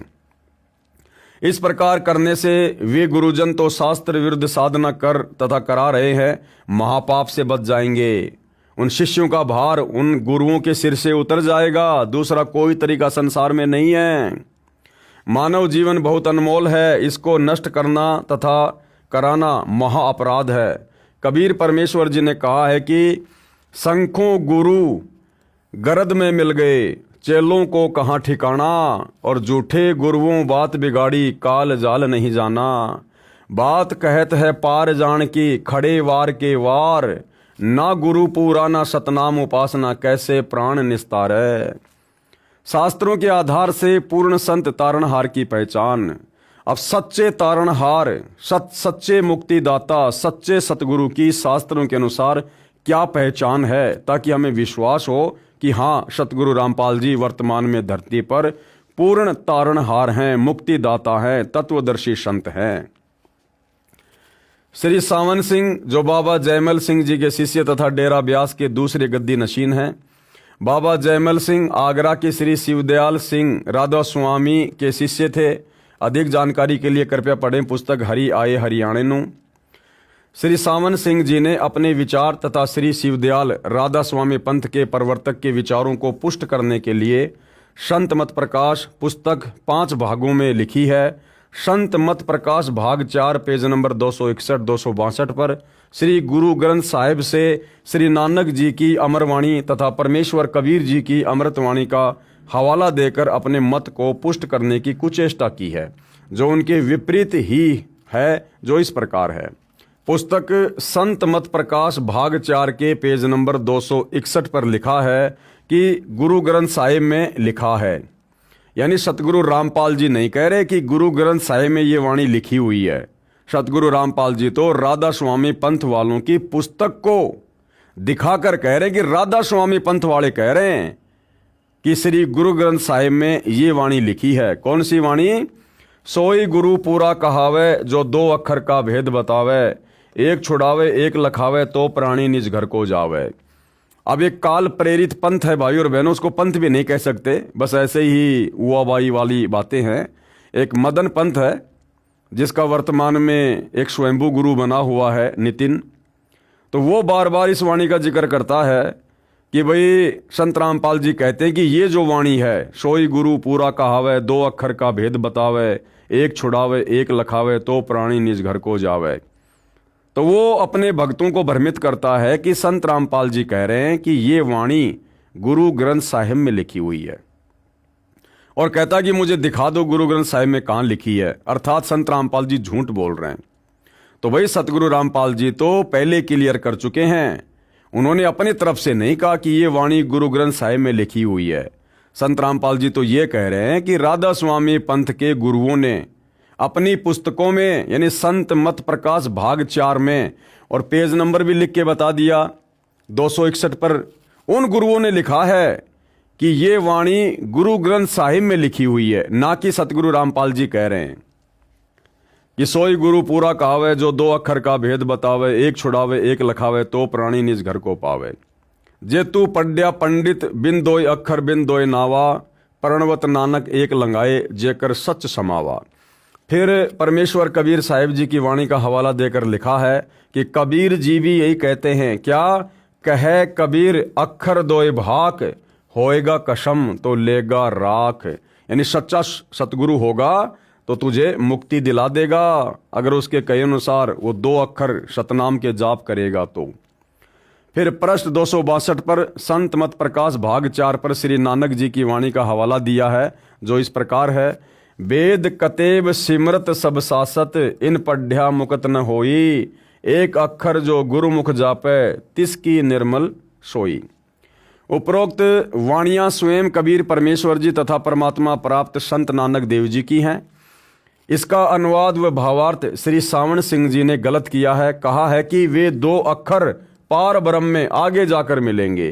A: इस प्रकार करने से वे गुरुजन तो शास्त्र विरुद्ध साधना कर तथा करा रहे हैं, महापाप से बच जाएंगे। उन शिष्यों का भार उन गुरुओं के सिर से उतर जाएगा। दूसरा कोई तरीका संसार में नहीं है। मानव जीवन बहुत अनमोल है, इसको नष्ट करना तथा कराना महा अपराध है। कबीर परमेश्वर जी ने कहा है कि संखों गुरु गरद में मिल गए, चेलों को कहाँ ठिकाना, और झूठे गुरुओं बात बिगाड़ी, काल जाल नहीं जाना। बात कहत है पार जान की, खड़े वार के वार, ना गुरु पूरा ना सतनाम उपासना, कैसे प्राण निस्तारे। शास्त्रों के आधार से पूर्ण संत तारणहार की पहचान। अब सच्चे तारणहार, सच्चे मुक्तिदाता, सच्चे सतगुरु की शास्त्रों के अनुसार क्या पहचान है, ताकि हमें विश्वास हो कि हाँ, सतगुरु रामपाल जी वर्तमान में धरती पर पूर्ण तारणहार हैं, मुक्तिदाता हैं, तत्वदर्शी संत हैं। श्री सावन सिंह जो बाबा जयमल सिंह जी के शिष्य तथा डेरा ब्यास के दूसरे गद्दी नशीन हैं। बाबा जयमल सिंह आगरा के श्री शिवदयाल सिंह राधा स्वामी के शिष्य थे। अधिक जानकारी के लिए कृपया पढ़ें पुस्तक हरि आए हरियाणे नू। श्री सावन सिंह जी ने अपने विचार तथा श्री शिवदयाल राधा स्वामी पंथ के प्रवर्तक के विचारों को पुष्ट करने के लिए संत मत प्रकाश पुस्तक 5 भागों में लिखी है। संत मत प्रकाश भाग 4 पेज नंबर 261-262 पर श्री गुरु ग्रंथ साहिब से श्री नानक जी की अमरवाणी तथा परमेश्वर कबीर जी की अमृतवाणी का हवाला देकर अपने मत को पुष्ट करने की कुचेष्टा की है, जो उनके विपरीत ही है, जो इस प्रकार है। पुस्तक संत मत प्रकाश भाग 4 के पेज नंबर 261 पर लिखा है कि गुरु ग्रंथ साहिब में लिखा है, यानी सतगुरु रामपाल जी नहीं कह रहे कि गुरु ग्रंथ साहिब में ये वाणी लिखी हुई है। सतगुरु रामपाल जी तो राधा स्वामी पंथ वालों की पुस्तक को दिखाकर कह रहे हैं कि राधा स्वामी पंथ वाले कह रहे हैं कि श्री गुरु ग्रंथ साहिब में ये वाणी लिखी है। कौन सी वाणी? सोई गुरु पूरा कहावे, जो 2 अक्षर का भेद बतावे, एक छुड़ावे एक लखावे, तो प्राणी निज घर को जावे। अब एक काल प्रेरित पंथ है भाई और बहनों, उसको पंथ भी नहीं कह सकते, बस ऐसे ही हुआबाई वाली बातें हैं। एक मदन पंथ है जिसका वर्तमान में एक स्वयंभू गुरु बना हुआ है नितिन, तो वो बार बार इस वाणी का जिक्र करता है कि भाई संत रामपाल जी कहते हैं कि ये जो वाणी है, सोई गुरु पूरा कहावे, 2 अक्षर का भेद बतावे, एक छुड़ावे एक लखावे, तो प्राणी निज घर को जावे। तो वो अपने भक्तों को भ्रमित करता है कि संत रामपाल जी कह रहे हैं कि ये वाणी गुरु ग्रंथ साहिब में लिखी हुई है, और कहता कि मुझे दिखा दो गुरु ग्रंथ साहिब में कहाँ लिखी है, अर्थात संत रामपाल जी झूठ बोल रहे हैं। तो भाई सतगुरु रामपाल जी तो पहले क्लियर कर चुके हैं, उन्होंने अपनी तरफ से नहीं कहा कि ये वाणी गुरु ग्रंथ साहिब में लिखी हुई है। संत रामपाल जी तो ये कह रहे हैं कि राधा स्वामी पंथ के गुरुओं ने अपनी पुस्तकों में, यानी संत मत प्रकाश भाग 4 में, और पेज नंबर भी लिख के बता दिया 261 पर, उन गुरुओं ने लिखा है कि ये वाणी गुरु ग्रंथ साहिब में लिखी हुई है, ना कि सतगुरु रामपाल जी कह रहे हैं कि सोई गुरु पूरा कहावे, जो 2 अक्षर का भेद बतावे, एक छुड़ावे एक लखावे, तो प्राणी निज घर को पावे। जे तू पढ़्या पंडित बिन दोय अक्षर बिन दोय नावा, प्रणवत नानक एक लंगाए, जेकर सच समावा। फिर परमेश्वर कबीर साहिब जी की वाणी का हवाला देकर लिखा है कि कबीर जी भी यही कहते हैं, क्या कहे कबीर अक्षर दोय भाक, होएगा कसम तो लेगा राख। यानी सच्चा सतगुरु होगा तो तुझे मुक्ति दिला देगा, अगर उसके कहे अनुसार वो 2 अक्षर सतनाम के जाप करेगा तो। फिर पृष्ठ 262 पर संत मत प्रकाश भाग 4 पर श्री नानक जी की वाणी का हवाला दिया है, जो इस प्रकार है। वेद कतेब सिमरत सब सासत, इन पढ़्या मुकत न होई, एक अक्षर जो गुरुमुख जापे, तिसकी निर्मल सोई। उपरोक्त वाणियाँ स्वयं कबीर परमेश्वर जी तथा परमात्मा प्राप्त संत नानक देव जी की हैं। इसका अनुवाद व भावार्थ श्री सावन सिंह जी ने गलत किया है, कहा है कि वे 2 अक्षर पार ब्रह्म में आगे जाकर मिलेंगे।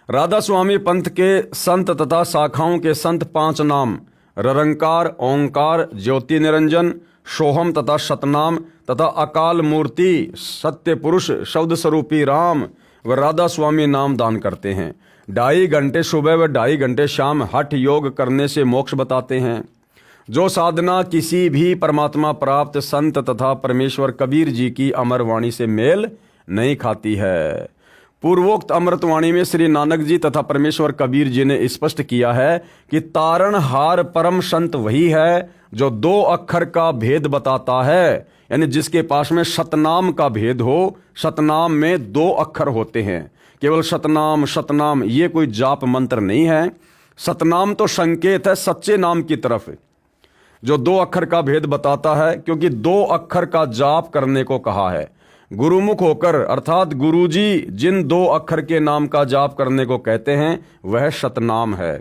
A: राधा स्वामी पंथ के संत तथा शाखाओं के संत 5 नाम ररंकार, ओंकार, ज्योति निरंजन, सोहम तथा सतनाम तथा अकाल मूर्ति, सत्य पुरुष, शब्द स्वरूपी राम व राधा स्वामी नाम दान करते हैं। 2.5 घंटे सुबह व 2.5 घंटे शाम हठ योग करने से मोक्ष बताते हैं। जो साधना किसी भी परमात्मा प्राप्त संत तथा परमेश्वर कबीर जी की अमर वाणी से मेल नहीं खाती है। पूर्वोक्त अमृतवाणी में श्री नानक जी तथा परमेश्वर कबीर जी ने स्पष्ट किया है कि तारणहार परम संत वही है जो 2 अक्षर का भेद बताता है, यानी जिसके पास में शतनाम का भेद हो। शतनाम में 2 अक्षर होते हैं, केवल शतनाम। शतनाम ये कोई जाप मंत्र नहीं है। शतनाम तो संकेत है सच्चे नाम की तरफ, जो 2 अक्षर का भेद बताता है, क्योंकि 2 अक्षर का जाप करने को कहा है। गुरुमुख होकर अर्थात गुरुजी जिन 2 अक्षर के नाम का जाप करने को कहते हैं वह शतनाम है।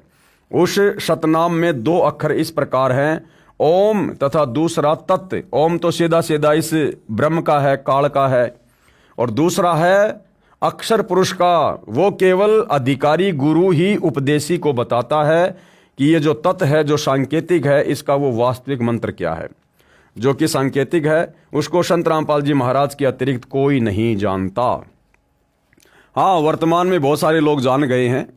A: उस शतनाम में 2 अक्षर इस प्रकार हैं, ओम तथा दूसरा तत्। ओम तो सीधा सीधा इस ब्रह्म का है, काल का है, और दूसरा है अक्षर पुरुष का। वो केवल अधिकारी गुरु ही उपदेशी को बताता है कि ये जो तत् है, जो सांकेतिक है, इसका वो वास्तविक मंत्र क्या है। जो कि सांकेतिक है उसको संत रामपाल जी महाराज के अतिरिक्त कोई नहीं जानता। हाँ, वर्तमान में बहुत सारे लोग जान गए हैं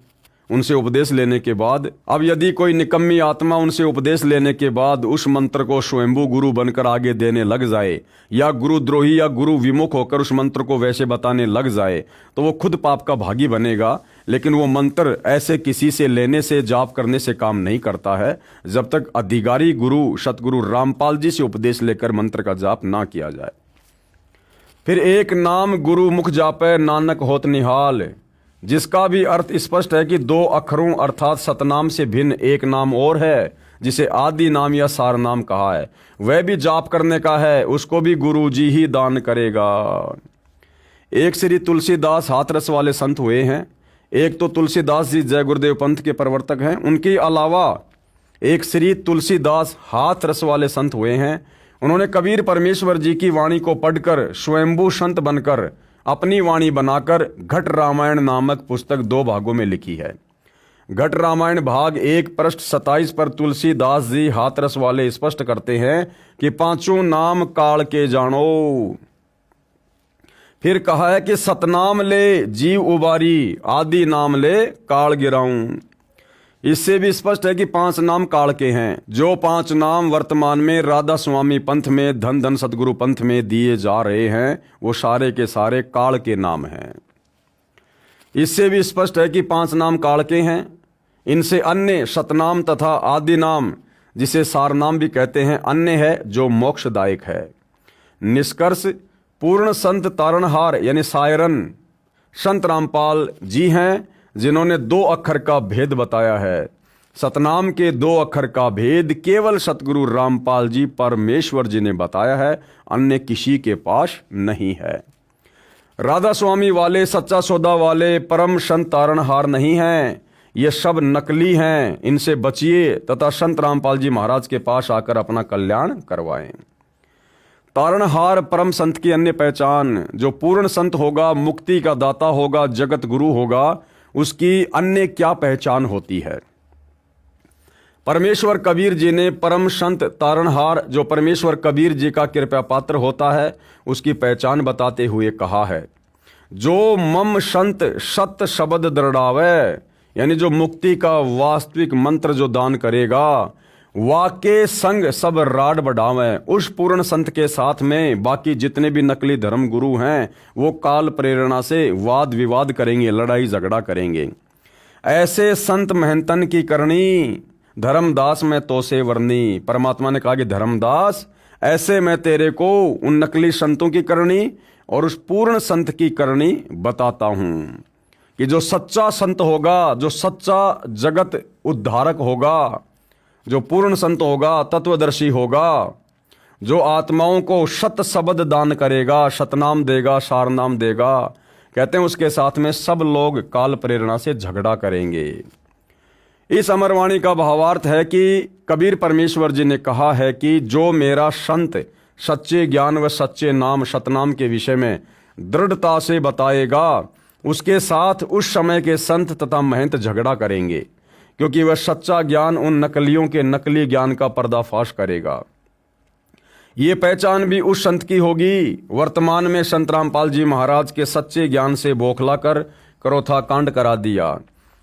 A: उनसे उपदेश लेने के बाद। अब यदि कोई निकम्मी आत्मा उनसे उपदेश लेने के बाद उस मंत्र को स्वयंभू गुरु बनकर आगे देने लग जाए, या गुरुद्रोही या गुरु विमुख होकर उस मंत्र को वैसे बताने लग जाए, तो वो खुद पाप का भागी बनेगा। लेकिन वो मंत्र ऐसे किसी से लेने से, जाप करने से काम नहीं करता है, जब तक अधिकारी गुरु सतगुरु रामपाल जी से उपदेश लेकर मंत्र का जाप ना किया जाए। फिर एक नाम गुरु मुख जापे नानक होत निहाल, जिसका भी अर्थ स्पष्ट है कि 2 अक्षरों अर्थात सतनाम से भिन्न एक नाम और है, जिसे आदि नाम या सार नाम कहा है। वह भी जाप करने का है, उसको भी गुरु जी ही दान करेगा। एक श्री तुलसीदास हाथरस वाले संत हुए हैं। एक तो तुलसीदास जी जय गुरुदेव पंथ के प्रवर्तक हैं, उनके अलावा एक श्री तुलसीदास हाथरस वाले संत हुए हैं। उन्होंने कबीर परमेश्वर जी की वाणी को पढ़कर स्वयंभू संत बनकर अपनी वाणी बनाकर घट रामायण नामक पुस्तक 2 भागों में लिखी है। घट रामायण भाग 1 पृष्ठ 27 पर तुलसीदास जी हाथरस वाले स्पष्ट करते हैं कि 5 नाम काल के जानो। फिर कहा है कि सतनाम ले जीव उबारी, आदि नाम ले काल गिराऊं। इससे भी स्पष्ट है कि 5 नाम काल के हैं। जो 5 नाम वर्तमान में राधा स्वामी पंथ में, धन धन सतगुरु पंथ में दिए जा रहे हैं, वो सारे के सारे काल के नाम हैं। इससे भी स्पष्ट है कि 5 नाम काल के हैं। इनसे अन्य सतनाम तथा आदि नाम, जिसे सार नाम भी कहते हैं, अन्य है जो मोक्षदायक है। निष्कर्ष पूर्ण संत तारणहार यानी सायरन संत रामपाल जी हैं, जिन्होंने 2 अक्षर का भेद बताया है। सतनाम के 2 अक्षर का भेद केवल सतगुरु रामपाल जी परमेश्वर जी ने बताया है, अन्य किसी के पास नहीं है। राधा स्वामी वाले, सच्चा सौदा वाले परम संत तारणहार नहीं हैं, ये सब नकली हैं। इनसे बचिए तथा संत रामपाल जी महाराज के पास आकर अपना कल्याण करवाएं। तारणहार परम संत की अन्य पहचान, जो पूर्ण संत होगा, मुक्ति का दाता होगा, जगत गुरु होगा, उसकी अन्य क्या पहचान होती है। परमेश्वर कबीर जी ने परम संत तारणहार, जो परमेश्वर कबीर जी का कृपा पात्र होता है, उसकी पहचान बताते हुए कहा है, जो मम संत सत्य शब्द दृढ़ावे, यानी जो मुक्ति का वास्तविक मंत्र जो दान करेगा, वाके संग सब राड बढ़ावे। उस पूर्ण संत के साथ में बाकी जितने भी नकली धर्म गुरु हैं, वो काल प्रेरणा से वाद विवाद करेंगे, लड़ाई झगड़ा करेंगे। ऐसे संत महंतन की करनी, धर्मदास में तो से वर्णी। परमात्मा ने कहा कि धर्मदास, ऐसे मैं तेरे को उन नकली संतों की करनी और उस पूर्ण संत की करनी बताता हूं, कि जो सच्चा संत होगा, जो सच्चा जगत उद्धारक होगा, जो पूर्ण संत होगा, तत्वदर्शी होगा, जो आत्माओं को सत शब्द दान करेगा, सतनाम देगा, सार नाम देगा, कहते हैं उसके साथ में सब लोग काल प्रेरणा से झगड़ा करेंगे। इस अमरवाणी का भावार्थ है कि कबीर परमेश्वर जी ने कहा है कि जो मेरा संत सच्चे ज्ञान व सच्चे नाम सतनाम के विषय में दृढ़ता से बताएगा, उसके साथ उस समय के संत तथा महंत झगड़ा करेंगे, क्योंकि वह सच्चा ज्ञान उन नकलियों के नकली ज्ञान का पर्दाफाश करेगा। ये पहचान भी उस संत की होगी। वर्तमान में संत रामपाल जी महाराज के सच्चे ज्ञान से बौखला कर करोथा कांड करा दिया,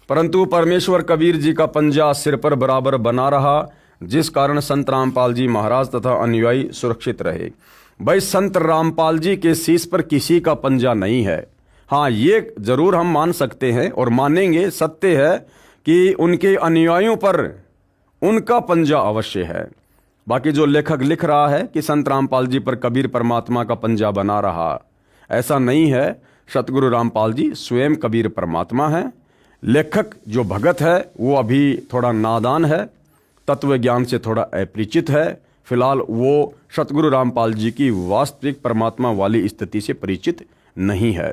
A: परंतु परमेश्वर कबीर जी का पंजा सिर पर बराबर बना रहा, जिस कारण संत रामपाल जी महाराज तथा अनुयायी सुरक्षित रहे। भाई, संत रामपाल जी के शीश पर किसी का पंजा नहीं है। हाँ, ये जरूर हम मान सकते हैं और मानेंगे, सत्य है कि उनके अनुयायियों पर उनका पंजा अवश्य है। बाकी जो लेखक लिख रहा है कि संत रामपाल जी पर कबीर परमात्मा का पंजा बना रहा, ऐसा नहीं है। सतगुरु रामपाल जी स्वयं कबीर परमात्मा है। लेखक जो भगत है वो अभी थोड़ा नादान है, तत्व ज्ञान से थोड़ा अपरिचित है। फिलहाल वो सतगुरु रामपाल जी की वास्तविक परमात्मा वाली स्थिति से परिचित नहीं है।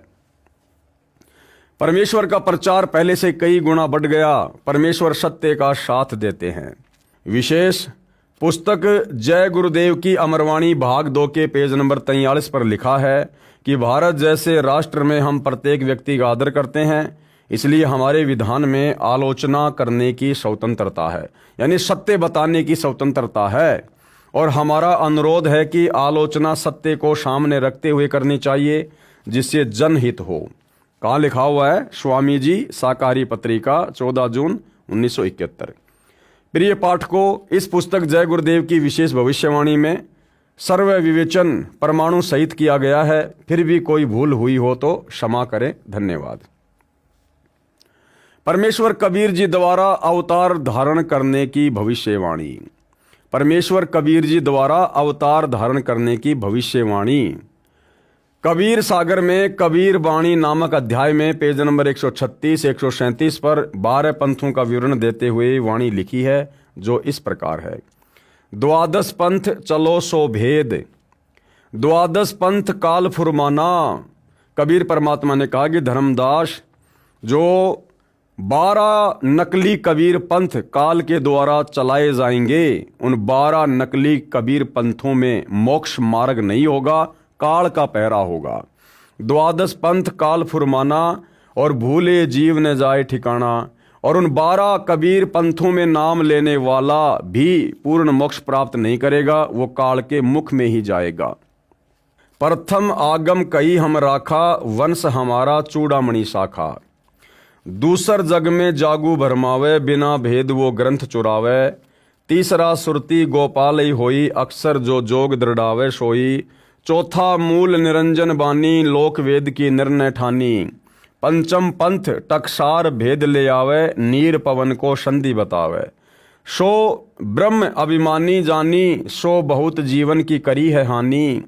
A: परमेश्वर का प्रचार पहले से कई गुना बढ़ गया। परमेश्वर सत्य का साथ देते हैं। विशेष पुस्तक जय गुरुदेव की अमरवाणी भाग 2 के पेज नंबर 43 पर लिखा है कि भारत जैसे राष्ट्र में हम प्रत्येक व्यक्ति का आदर करते हैं, इसलिए हमारे विधान में आलोचना करने की स्वतंत्रता है, यानी सत्य बताने की स्वतंत्रता है। और हमारा अनुरोध है कि आलोचना सत्य को सामने रखते हुए करनी चाहिए, जिससे जनहित हो। कहाँ लिखा हुआ है? स्वामी जी, साकारी पत्रिका, 14 जून 1971। प्रिय पाठकों, इस पुस्तक जय गुरुदेव की विशेष भविष्यवाणी में सर्व विवेचन परमाणु सहित किया गया है। फिर भी कोई भूल हुई हो तो क्षमा करें। धन्यवाद। परमेश्वर कबीर जी द्वारा अवतार धारण करने की भविष्यवाणी। परमेश्वर कबीर जी द्वारा अवतार धारण करने की भविष्यवाणी। कबीर सागर में कबीर वाणी नामक अध्याय में पेज नंबर 136 137 पर 12 पंथों का विवरण देते हुए वाणी लिखी है, जो इस प्रकार है। द्वादश पंथ चलो सो भेद, द्वादश पंथ काल फुरमाना। कबीर परमात्मा ने कहा कि धर्मदास, जो 12 नकली कबीर पंथ काल के द्वारा चलाए जाएंगे, उन 12 नकली कबीर पंथों में मोक्ष मार्ग नहीं होगा, काल का पहरा होगा। द्वादश पंथ काल फुरमाना और भूले जीव न जाए ठिकाना। और उन 12 कबीर पंथों में नाम लेने वाला भी पूर्ण मोक्ष प्राप्त नहीं करेगा, वो काल के मुख में ही जाएगा। प्रथम आगम कही हम राखा, वंश हमारा चूड़ामणि शाखा। दूसर जग में जागू भरमावे, बिना भेद वो ग्रंथ चुरावे। तीसरा सुरती गोपाल ही होई, अक्सर जो जोग दृढ़ावे सोई। चौथा मूल निरंजन बानी, लोक वेद की निर्णय ठानी। पंचम पंथ टकसार भेद ले आवे, नीर पवन को संधि बतावे। सो ब्रह्म अभिमानी जानी, सो बहुत जीवन की करी है हानि।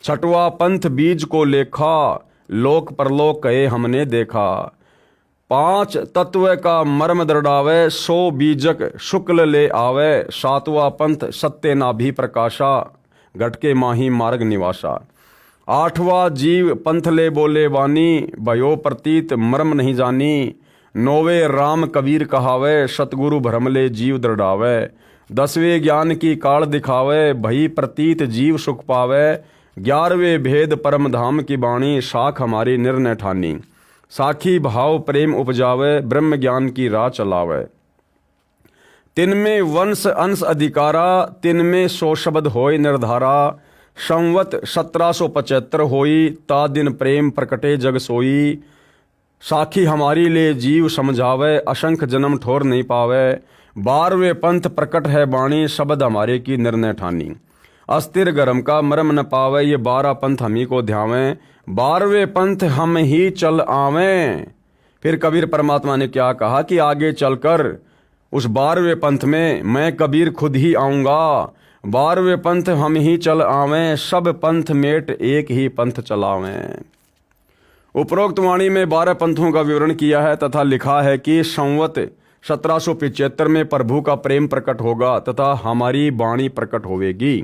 A: छठवा पंथ बीज को लेखा, लोक परलोक कहे हमने देखा। 5 तत्व का मर्म दृढ़ावे, सो बीजक शुक्ल ले आवे। 7वां पंथ सत्य नाभि प्रकाशा, घटके माही मार्ग निवासा। 8वां जीव पंथ ले बोले वानी, भयो प्रतीत मर्म नहीं जानी। 9वें राम कबीर कहावे, सतगुरु भ्रम ले जीव दृढ़ावे। 10वें ज्ञान की काल दिखावे, भई प्रतीत जीव सुख पावे। 11वें भेद परम धाम की बाणी, साख हमारी निर्णय ठानी। साखी भाव प्रेम उपजावे, ब्रह्म ज्ञान की राह चलावे। 3 में वंश अंश अधिकारा, 3 में 100 शब्द होय निर्धारा। संवत 1775 होई, ता दिन प्रेम प्रकटे जग सोई। साखी हमारी ले जीव समझावे, असंख जन्म ठोर नहीं पावे। 12वें पंथ प्रकट है बाणी, शब्द हमारे की निर्णय ठानी। अस्थिर गर्म का मरम न पावे, ये 12 पंथ हम ही को ध्यावें। 12वें पंथ हम ही चल आवें। फिर कबीर परमात्मा ने क्या कहा कि आगे चलकर उस 12वें पंथ में मैं कबीर खुद ही आऊंगा। 12वें पंथ हम ही चल आवें, सब पंथ मेट एक ही पंथ चलावें। उपरोक्त वाणी में 12 पंथों का विवरण किया है तथा लिखा है कि संवत 1775 में प्रभु का प्रेम प्रकट होगा तथा हमारी वाणी प्रकट होवेगी।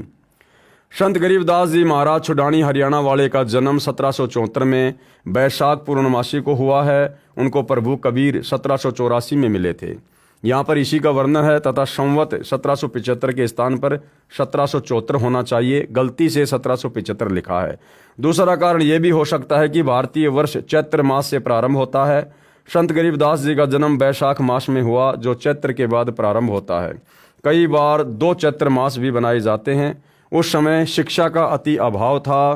A: संत गरीबदास जी महाराज छुडानी हरियाणा वाले का जन्म 1774 में बैसाख पूर्णमासी को हुआ है। उनको प्रभु कबीर 1784 में मिले थे। यहाँ पर इसी का वर्णन है तथा संवत 1775 के स्थान पर 1774 होना चाहिए, गलती से 1775 लिखा है। दूसरा कारण यह भी हो सकता है कि भारतीय वर्ष चैत्र मास से प्रारंभ होता है। संत गरीबदास जी का जन्म बैसाख मास में हुआ, जो चैत्र के बाद प्रारंभ होता है। कई बार 2 चैत्र मास भी बनाए जाते हैं। उस समय शिक्षा का अति अभाव था।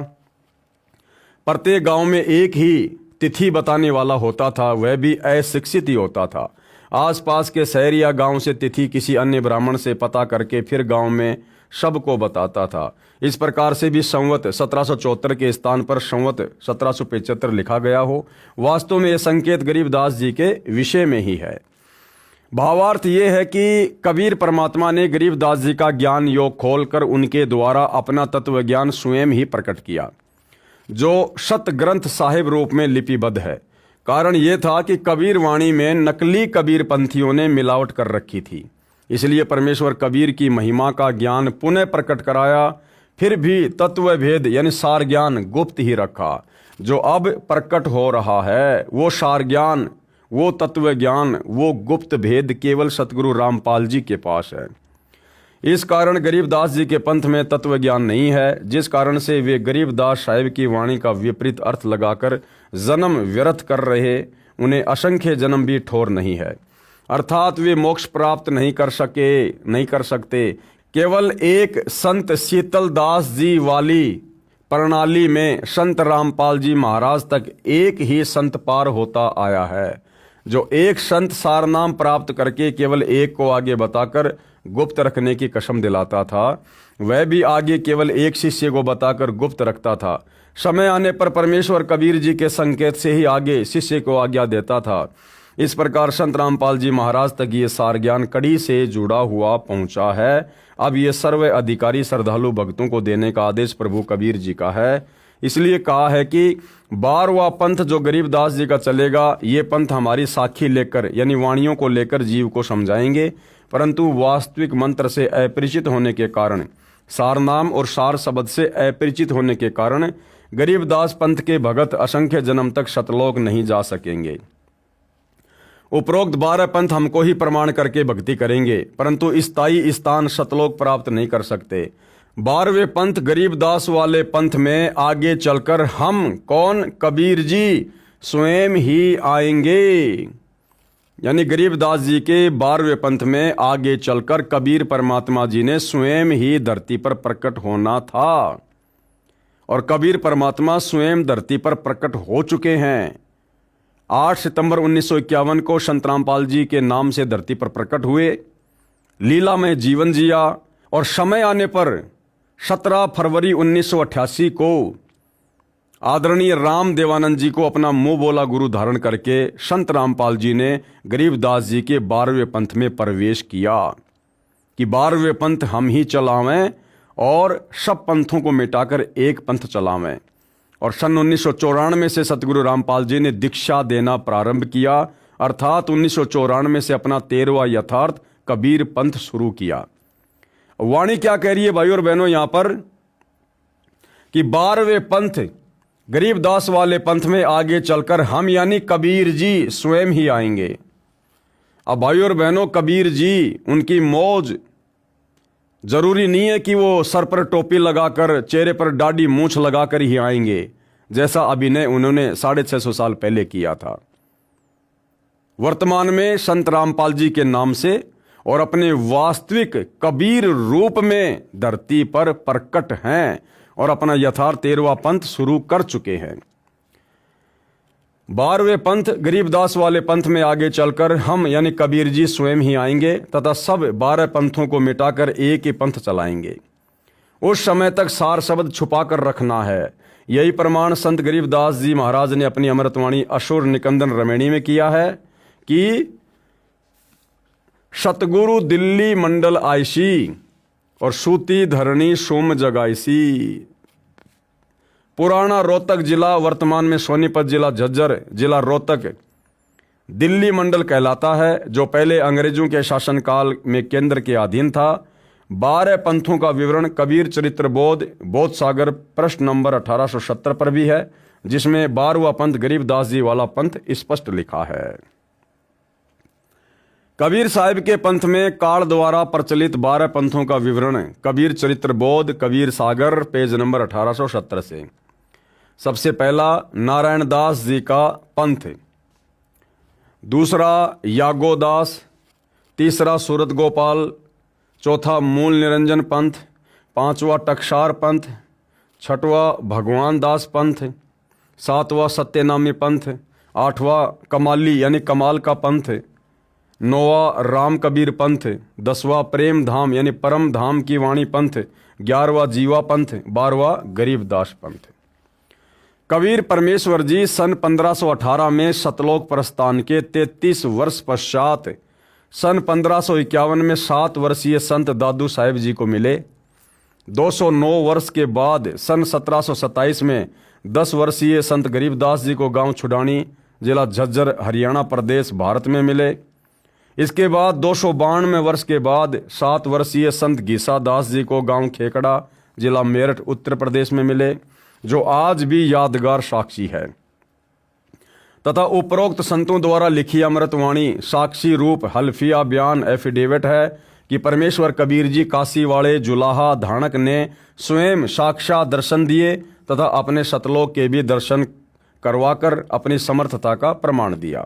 A: प्रत्येक गांव में एक ही तिथि बताने वाला होता था, वह भी अशिक्षित ही होता था। आसपास के शहर या गांव से तिथि किसी अन्य ब्राह्मण से पता करके फिर गांव में सबको बताता था। इस प्रकार से भी संवत 1774 के स्थान पर संवत 1775 लिखा गया हो, वास्तव में यह संकेत गरीबदास जी के विषय में ही है। भावार्थ ये है कि कबीर परमात्मा ने गरीबदास जी का ज्ञान योग खोलकर उनके द्वारा अपना तत्व ज्ञान स्वयं ही प्रकट किया, जो शत ग्रंथ साहिब रूप में लिपिबद्ध है। कारण ये था कि कबीर वाणी में नकली कबीर पंथियों ने मिलावट कर रखी थी, इसलिए परमेश्वर कबीर की महिमा का ज्ञान पुनः प्रकट कराया, फिर भी तत्व भेद यानी सार ज्ञान गुप्त ही रखा। जो अब प्रकट हो रहा है वो सार ज्ञान, वो तत्व ज्ञान, वो गुप्त भेद केवल सतगुरु रामपाल जी के पास है। इस कारण गरीबदास जी के पंथ में तत्व ज्ञान नहीं है, जिस कारण से वे गरीबदास साहिब की वाणी का विपरीत अर्थ लगाकर जन्म व्यर्थ कर रहे, उन्हें असंख्य जन्म भी ठोर नहीं है। अर्थात वे मोक्ष प्राप्त नहीं कर सकते। केवल एक संत शीतल दास जी वाली प्रणाली में संत रामपाल जी महाराज तक एक ही संत पार होता आया है, जो एक संत सारनाम प्राप्त करके केवल एक को आगे बताकर गुप्त रखने की कसम दिलाता था, वह भी आगे केवल एक शिष्य को बताकर गुप्त रखता था। समय आने पर परमेश्वर कबीर जी के संकेत से ही आगे शिष्य को आज्ञा देता था। इस प्रकार संत रामपाल जी महाराज तक ये सार ज्ञान कड़ी से जुड़ा हुआ पहुंचा है। अब ये सर्व अधिकारी श्रद्धालु भक्तों को देने का आदेश प्रभु कबीर जी का है। इसलिए कहा है कि 12वां पंथ जो गरीबदास जी का चलेगा, ये पंथ हमारी साखी लेकर यानी वाणियों को लेकर जीव को समझाएंगे, परंतु वास्तविक मंत्र से अपरिचित होने के कारण, सार नाम और सार शब्द से अपरिचित होने के कारण गरीबदास पंथ के भगत असंख्य जन्म तक सतलोक नहीं जा सकेंगे। उपरोक्त 12 पंथ हमको ही प्रमाण करके भक्ति करेंगे, परंतु स्थायी स्थान सतलोक प्राप्त नहीं कर सकते। 12वें पंथ गरीबदास वाले पंथ में आगे चलकर हम कौन, कबीर जी स्वयं ही आएंगे। यानी गरीबदास जी के 12वें पंथ में आगे चलकर कबीर परमात्मा जी ने स्वयं ही धरती पर प्रकट होना था, और कबीर परमात्मा स्वयं धरती पर प्रकट हो चुके हैं। 8 सितंबर 1951 को संत रामपाल जी के नाम से धरती पर प्रकट हुए, लीला में जीवन जिया, और समय आने पर 17 फरवरी 1988 को आदरणीय राम देवानंद जी को अपना मुंह बोला गुरु धारण करके संत रामपाल जी ने गरीबदास जी के 12वें पंथ में प्रवेश किया कि 12वें पंथ हम ही चलावें और सब पंथों को मिटाकर एक पंथ चलावें। और सन 1994 से सतगुरु रामपाल जी ने दीक्षा देना प्रारंभ किया, अर्थात 1994 से अपना 13वां यथार्थ कबीर पंथ शुरू किया। वाणी क्या कह रही है भाई और बहनों यहाँ पर कि 12वें पंथ गरीबदास वाले पंथ में आगे चलकर हम यानी कबीर जी स्वयं ही आएंगे। अब भाई और बहनों, कबीर जी उनकी मौज जरूरी नहीं है कि वो सर पर टोपी लगाकर चेहरे पर दाढ़ी मूंछ लगाकर ही आएंगे, जैसा अभिनय उन्होंने 650 साल पहले किया था। वर्तमान में संत रामपाल जी के नाम से और अपने वास्तविक कबीर रूप में धरती पर प्रकट हैं और अपना यथार्थ 13वां पंथ शुरू कर चुके हैं। 12वें पंथ गरीबदास वाले पंथ में आगे चलकर हम यानी कबीर जी स्वयं ही आएंगे तथा सब 12 पंथों को मिटाकर एक ही पंथ चलाएंगे। उस समय तक सार शब्द छुपा कर रखना है। यही प्रमाण संत गरीबदास जी महाराज ने अपनी अमृतवाणी असुर निकंदन रमणी में किया है कि सतगुरु दिल्ली मंडल आयसी और सूती धरणी सोम जगाईसी। पुराना रोहतक जिला, वर्तमान में सोनीपत जिला, झज्जर जिला, रोहतक दिल्ली मंडल कहलाता है, जो पहले अंग्रेजों के शासनकाल में केंद्र के अधीन था। 12 पंथों का विवरण कबीर चरित्र बोध सागर प्रश्न नंबर 1870 पर भी है, जिसमें 12वां पंथ गरीबदास जी वाला पंथ स्पष्ट लिखा है। कबीर साहिब के पंथ में काल द्वारा प्रचलित 12 पंथों का विवरण कबीर चरित्र बोध कबीर सागर पेज नंबर 1870 से। सबसे पहला नारायण दास जी का पंथ, दूसरा यागोदास, तीसरा सूरत गोपाल, चौथा मूल निरंजन पंथ, पांचवा टकसार पंथ, छठवां भगवान दास पंथ, सातवां सत्यनामी पंथ, आठवां कमाली यानी कमाल का पंथ, 9वां राम कबीर पंथ, 10वां प्रेम धाम यानी परम धाम की वाणी पंथ, 11वां जीवा पंथ, 12वां गरीबदास पंथ। कबीर परमेश्वर जी सन 1518 में सतलोक प्रस्थान के 33 वर्ष पश्चात सन 1551 में 7 वर्षीय संत दादू साहेब जी को मिले। 209 वर्ष के बाद सन 1727 में 10 वर्षीय संत गरीबदास जी को गांव छुडानी, जिला झज्जर, हरियाणा प्रदेश, भारत में मिले। इसके बाद 292 वर्ष के बाद 7 वर्षीय संत गीसा दास जी को गांव खेकड़ा, जिला मेरठ, उत्तर प्रदेश में मिले, जो आज भी यादगार साक्षी है। तथा उपरोक्त संतों द्वारा लिखी अमृतवाणी साक्षी रूप हल्फिया बयान एफिडेविट है कि परमेश्वर कबीर जी काशी वाले जुलाहा धानक ने स्वयं साक्षात दर्शन दिए तथा अपने सतलोक के भी दर्शन करवाकर अपनी समर्थता का प्रमाण दिया।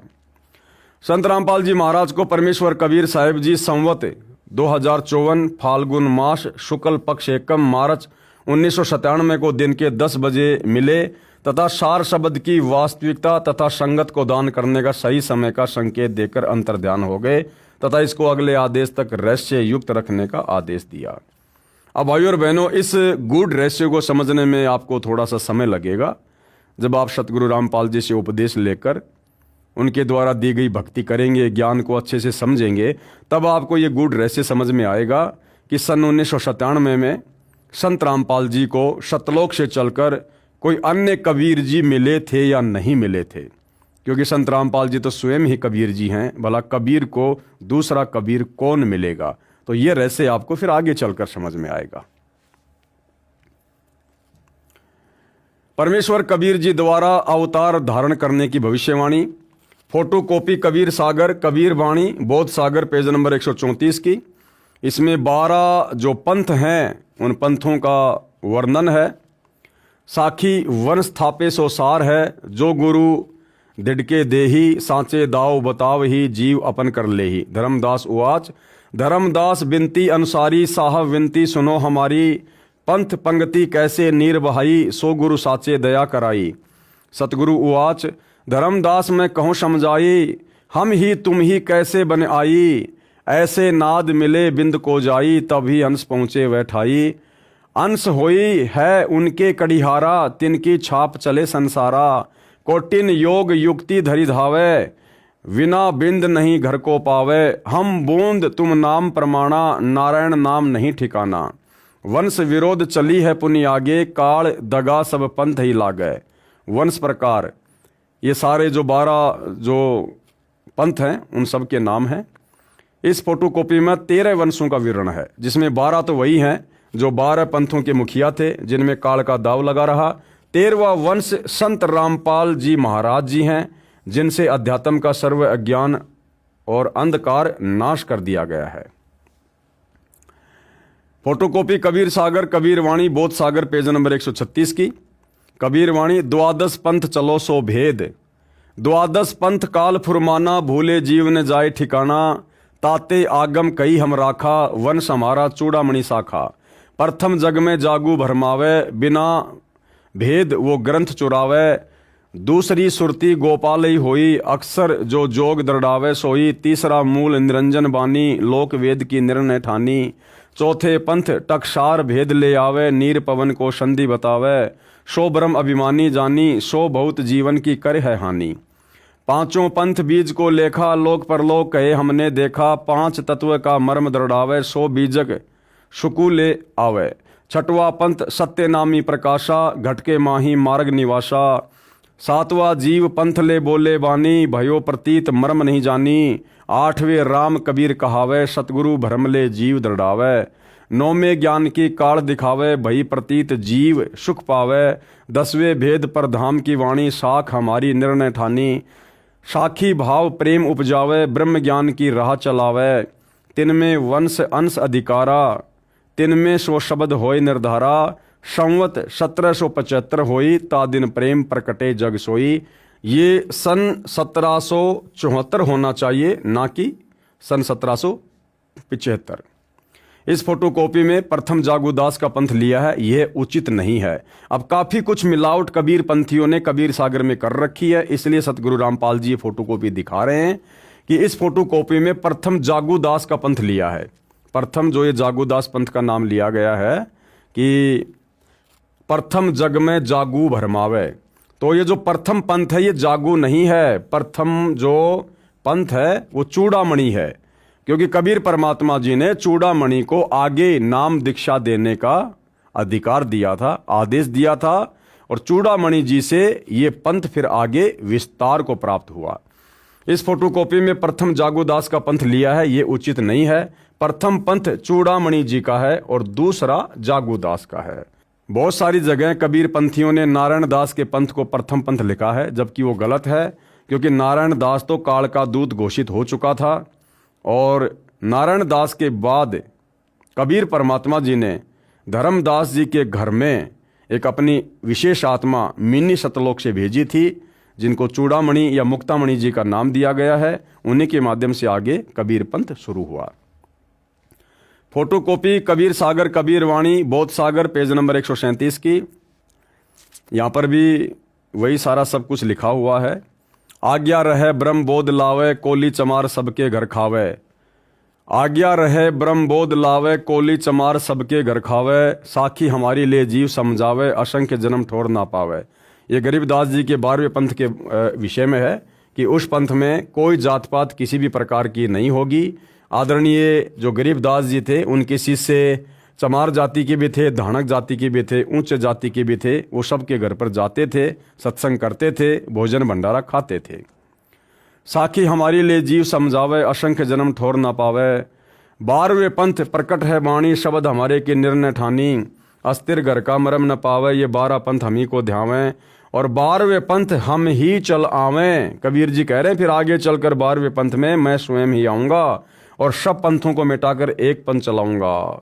A: संत रामपाल जी महाराज को परमेश्वर कबीर साहिब जी संवत 2054 फाल्गुन मास शुक्ल पक्ष एकम मार्च 1997 को दिन के 10 बजे मिले तथा सार शब्द की वास्तविकता तथा संगत को दान करने का सही समय का संकेत देकर अंतर्ध्यान हो गए तथा इसको अगले आदेश तक रहस्य युक्त रखने का आदेश दिया। अब भाइयों और बहनों, इस गूढ़ रहस्य को समझने में आपको थोड़ा सा समय लगेगा। जब आप सतगुरु रामपाल जी से उपदेश लेकर उनके द्वारा दी गई भक्ति करेंगे, ज्ञान को अच्छे से समझेंगे, तब आपको ये गूढ़ रहस्य समझ में आएगा कि सन 1997 में संत रामपाल जी को सतलोक से चलकर कोई अन्य कबीर जी मिले थे या नहीं मिले थे, क्योंकि संत रामपाल जी तो स्वयं ही कबीर जी हैं। भला कबीर को दूसरा कबीर कौन मिलेगा? तो ये रहस्य आपको फिर आगे चलकर समझ में आएगा। परमेश्वर कबीर जी द्वारा अवतार धारण करने की भविष्यवाणी, फोटोकॉपी कबीर सागर, कबीर वाणी, बोध सागर, पेज नंबर 134 की। इसमें 12 जो पंथ हैं उन पंथों का वर्णन है। साखी वंश स्थापे सो सार है, जो गुरु दिड़के देही, सांचे दाव बताव ही, जीव अपन कर लेही। धर्मदास उवाच, धर्मदास बिनती अनुसारी, साहब विनती सुनो हमारी, पंथ पंक्ति कैसे नीर बहाई, सो गुरु साचे दया कराई। सतगुरु उवाच, धर्मदास मैं कहूँ समझाई, हम ही तुम ही कैसे बन आई, ऐसे नाद मिले बिंद को जाई, तभी अंश पहुँचे वह ठाई। अंश होई है उनके कड़िहारा, तिनकी छाप चले संसारा, कोटिन योग युक्ति धरि धावे, विना बिंद नहीं घर को पावे। हम बूंद तुम नाम प्रमाणा, नारायण नाम नहीं ठिकाना। वंश विरोध चली है पुनि आगे, काल दगा सब पंथ ही लागे। वंश प्रकार, ये सारे जो 12 जो पंथ हैं उन सब के नाम हैं। इस फोटोकॉपी में 13 वंशों का विवरण है, जिसमें 12 तो वही हैं जो 12 पंथों के मुखिया थे, जिनमें काल का दाव लगा रहा। 13वां वंश संत रामपाल जी महाराज जी हैं, जिनसे अध्यात्म का सर्व अज्ञान और अंधकार नाश कर दिया गया है। फोटोकॉपी कबीर सागर, कबीर वाणी, बोध सागर, पेज नंबर 136 की। कबीर वाणी, द्वादश पंथ चलो सो भेद, द्वादश पंथ काल फुरमाना, भूले जीव न जाए ठिकाना, ताते आगम कई हम राखा, वंश हमारा चूड़ामणि शाखा। प्रथम जग में जागू भरमावे, बिना भेद वो ग्रंथ चुरावे, दूसरी सुरती गोपाल ही होई, अक्सर जो जोग दृढ़ावे सोई। तीसरा मूल निरंजन बानी, लोक वेद की निर्णय ठानी। चौथे पंथ टकसार भेद ले आवे, नीर पवन को संधि बतावे, सो ब्रह्म अभिमानी जानी, सो बहुत जीवन की कर है हानि। पांचों पंथ बीज को लेखा, लोक परलोक कहे हमने देखा, 5 तत्व का मर्म दृढ़ावे, सो बीजक शुकुले आवे। छठवां पंथ सत्य नामी प्रकाशा, घटके माही मार्ग निवासा। 7वां जीव पंथ ले बोले बानी, भयो प्रतीत मर्म नहीं जानी। 8वें राम कबीर कहावे, सतगुरु भरम ले जीव दृढ़ावे। 9वें ज्ञान की काल दिखावे, भई प्रतीत जीव सुख पावे। 10वें भेद पर धाम की वाणी, साख हमारी निर्णय ठानी। साखी भाव प्रेम उपजावे, ब्रह्म ज्ञान की राह चलावे। 3वें वंश अंश अधिकारा, 3वें सो शब्द होय निर्धारा। संवत 1775 होई, ता दिन प्रेम प्रकटे जग सोई। ये सन 1774 होना चाहिए, ना कि सन 1775। इस फोटोकॉपी में प्रथम जागूदास का पंथ लिया है, यह उचित नहीं है। अब काफ़ी कुछ मिलावट कबीर पंथियों ने कबीर सागर में कर रखी है, इसलिए सतगुरु रामपाल जी ये फोटोकॉपी दिखा रहे हैं कि इस फोटोकॉपी में प्रथम जागूदास का पंथ लिया है। प्रथम जो ये जागूदास पंथ का नाम लिया गया है कि प्रथम जग में जागू भरमावे, तो ये जो प्रथम पंथ है ये जागू नहीं है। प्रथम जो पंथ है वो चूड़ामणि है, क्योंकि कबीर परमात्मा जी ने चूड़ामणि को आगे नाम दीक्षा देने का अधिकार दिया था, आदेश दिया था, और चूड़ामणि जी से ये पंथ फिर आगे विस्तार को प्राप्त हुआ। इस फोटोकॉपी में प्रथम जागूदास का पंथ लिया है, ये उचित नहीं है। प्रथम पंथ चूड़ामणि जी का है और दूसरा जागूदास का है। बहुत सारी जगह कबीर पंथियों ने नारायण दास के पंथ को प्रथम पंथ लिखा है, जबकि वो गलत है, क्योंकि नारायण दास तो काल का दूत घोषित हो चुका था, और नारायण दास के बाद कबीर परमात्मा जी ने धर्मदास जी के घर में एक अपनी विशेष आत्मा मिनी सतलोक से भेजी थी, जिनको चूड़ामणि या मुक्तामणि जी का नाम दिया गया है। उन्हीं के माध्यम से आगे कबीर पंथ शुरू हुआ। फोटोकॉपी कबीर सागर कबीर वाणी बौद्ध सागर पेज नंबर 137 की। यहाँ पर भी वही सारा सब कुछ लिखा हुआ है। आज्ञा रहे ब्रह्म बोध लावे, कोली चमार सबके घर खावे। आज्ञा रहे ब्रह्म बोध लावे, कोली चमार सबके घर खावे। साखी हमारी ले जीव समझावे, असंख्य जन्म ठोर ना पावे। ये गरीबदास जी के 12वें पंथ के विषय में है कि उस पंथ में कोई जात पात किसी भी प्रकार की नहीं होगी। आदरणीय जो गरीबदास जी थे उनके शिष्य चमार जाति के भी थे, धानक जाति के भी थे, उच्च जाति के भी थे। वो सबके घर पर जाते थे, सत्संग करते थे, भोजन भंडारा खाते थे। साखी हमारी ले जीव समझावे, असंख्य जन्म ठोर ना पावे। 12वें पंथ प्रकट है वाणी, शब्द हमारे की निर्णय ठानी। अस्थिर घर का मरम न पावे, ये 12 पंथ हम ही को ध्यावें, और 12वें पंथ हम ही चल आवें। कबीर जी कह रहे हैं फिर आगे चलकर 12वें पंथ में मैं स्वयं ही आऊँगा और सब पंथों को मिटाकर एक पंथ चलाऊंगा।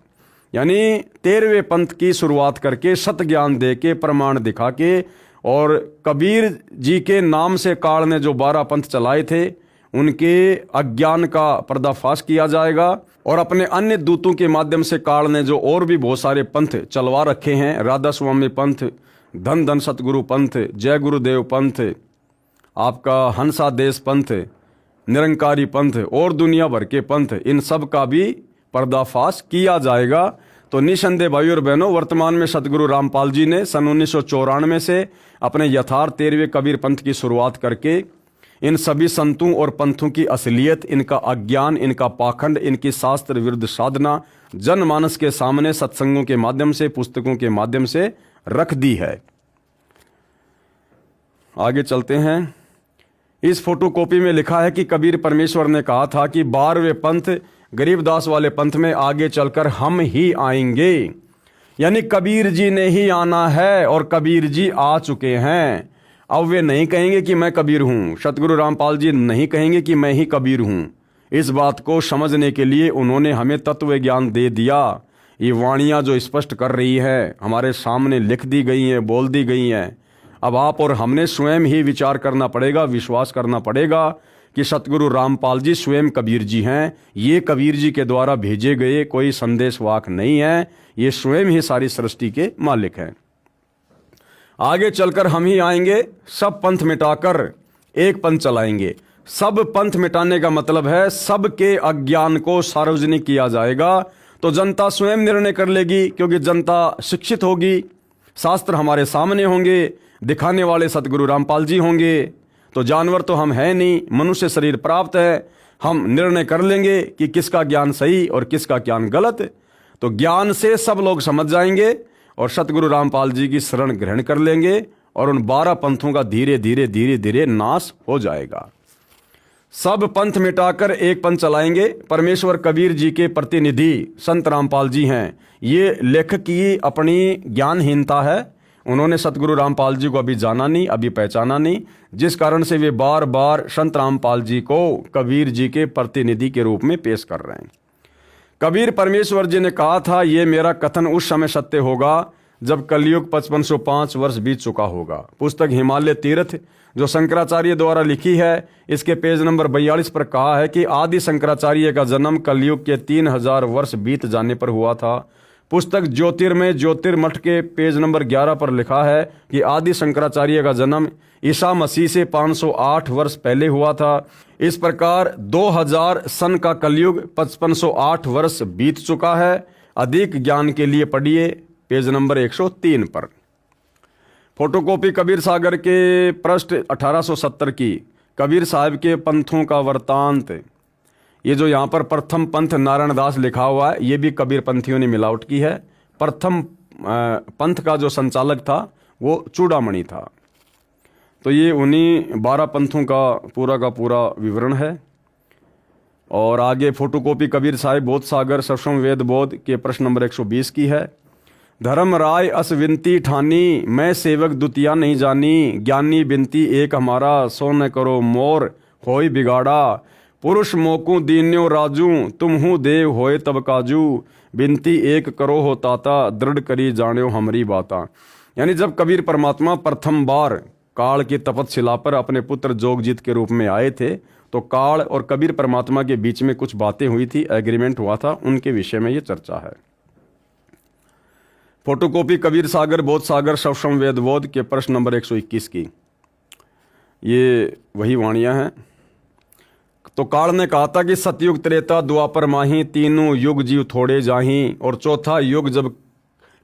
A: यानी 13वें पंथ की शुरुआत करके सत ज्ञान दे के प्रमाण दिखा के, और कबीर जी के नाम से काल ने जो 12 पंथ चलाए थे उनके अज्ञान का पर्दाफाश किया जाएगा, और अपने अन्य दूतों के माध्यम से काल ने जो और भी बहुत सारे पंथ चलवा रखे हैं, राधा स्वामी पंथ, धन धन सतगुरु पंथ, जय गुरुदेव पंथ, आपका हंसा देश पंथ, निरंकारी पंथ और दुनिया भर के पंथ, इन सब का भी पर्दाफाश किया जाएगा। तो निसंदेह भाई और बहनों, वर्तमान में सतगुरु रामपाल जी ने सन 1994 से अपने यथार्थ 13वें कबीर पंथ की शुरुआत करके इन सभी संतों और पंथों की असलियत, इनका अज्ञान, इनका पाखंड, इनकी शास्त्र विरुद्ध साधना जनमानस के सामने सत्संगों के माध्यम से, पुस्तकों के माध्यम से रख दी है। आगे चलते हैं। इस फोटोकॉपी में लिखा है कि कबीर परमेश्वर ने कहा था कि 12वें पंथ गरीबदास वाले पंथ में आगे चलकर हम ही आएंगे, यानी कबीर जी ने ही आना है, और कबीर जी आ चुके हैं। अब वे नहीं कहेंगे कि मैं कबीर हूं, सतगुरु रामपाल जी नहीं कहेंगे कि मैं ही कबीर हूं। इस बात को समझने के लिए उन्होंने हमें तत्व ज्ञान दे दिया। ये वाणियां जो स्पष्ट कर रही है हमारे सामने लिख दी गई हैं, बोल दी गई हैं। अब आप और हमने स्वयं ही विचार करना पड़ेगा, विश्वास करना पड़ेगा कि सतगुरु रामपाल जी स्वयं कबीर जी हैं। ये कबीर जी के द्वारा भेजे गए कोई संदेशवाहक नहीं है, ये स्वयं ही सारी सृष्टि के मालिक हैं। आगे चलकर हम ही आएंगे, सब पंथ मिटाकर एक पंथ चलाएंगे। सब पंथ मिटाने का मतलब है सबके अज्ञान को सार्वजनिक किया जाएगा। तो जनता स्वयं निर्णय कर लेगी, क्योंकि जनता शिक्षित होगी, शास्त्र हमारे सामने होंगे, दिखाने वाले सतगुरु रामपाल जी होंगे। तो जानवर तो हम हैं नहीं, मनुष्य शरीर प्राप्त है, हम निर्णय कर लेंगे कि किसका ज्ञान सही और किसका ज्ञान गलत। तो ज्ञान से सब लोग समझ जाएंगे और सतगुरु रामपाल जी की शरण ग्रहण कर लेंगे, और उन 12 पंथों का धीरे धीरे धीरे धीरे नाश हो जाएगा। सब पंथ मिटाकर एक पंथ चलाएंगे। परमेश्वर कबीर जी के प्रतिनिधि संत रामपाल जी हैं। ये लेखक की अपनी ज्ञानहीनता है, उन्होंने सतगुरु रामपाल जी को अभी जाना नहीं, अभी पहचाना नहीं, जिस कारण से वे बार बार संत रामपाल जी को कबीर जी के प्रतिनिधि के रूप में पेश कर रहे हैं। कबीर परमेश्वर जी ने कहा था, ये मेरा कथन उस समय सत्य होगा जब कलयुग 5505 वर्ष बीत चुका होगा। पुस्तक हिमालय तीर्थ जो शंकराचार्य द्वारा लिखी है, इसके पेज नंबर 42 पर कहा है कि आदि शंकराचार्य का जन्म कलयुग के 3000 वर्ष बीत जाने पर हुआ था। पुस्तक ज्योतिर्मय ज्योतिर्मठ के पेज नंबर 11 पर लिखा है कि आदि शंकराचार्य का जन्म ईसा मसीह से 508 वर्ष पहले हुआ था। इस प्रकार 2000 सन का कलयुग 5508 वर्ष बीत चुका है। अधिक ज्ञान के लिए पढ़िए पेज नंबर 103 पर। फोटोकॉपी कबीर सागर के पृष्ठ 1870 की कबीर साहब के पंथों का वृतांत। ये जो यहाँ पर प्रथम पंथ नारायण दास लिखा हुआ है, ये भी कबीर पंथियों ने मिलावट की है। प्रथम पंथ का जो संचालक था वो चूड़ामणि था। तो ये उन्हीं 12 पंथों का पूरा विवरण है। और आगे फोटोकॉपी कबीर साहिब बोध सागर सक्षम वेद बोध के प्रश्न नंबर 120 की है। धर्म राय अस विनती ठानी, मैं सेवक दुतिया नहीं जानी, ज्ञानी बिनती एक हमारा, सो न करो मोर होई बिगाड़ा, पुरुष मोकू दीन्यो राजू, तुम हूँ देव होए तब काजू, बिनती एक करो हो ताता, दृढ़ करी जान्यो हमरी बाता। यानी जब कबीर परमात्मा प्रथम बार काल की तपतशिला पर अपने पुत्र जोगजीत के रूप में आए थे, तो काल और कबीर परमात्मा के बीच में कुछ बातें हुई थी, एग्रीमेंट हुआ था, उनके विषय में ये चर्चा है। फोटोकॉपी कबीर सागर बोध सागर सवसम वेद बोध के प्रश्न नंबर 121 की ये वही वाणियां हैं। तो काल ने कहा था कि सतयुग त्रेता द्वापर माही, तीनों युग जीव थोड़े जाही, और चौथा युग जब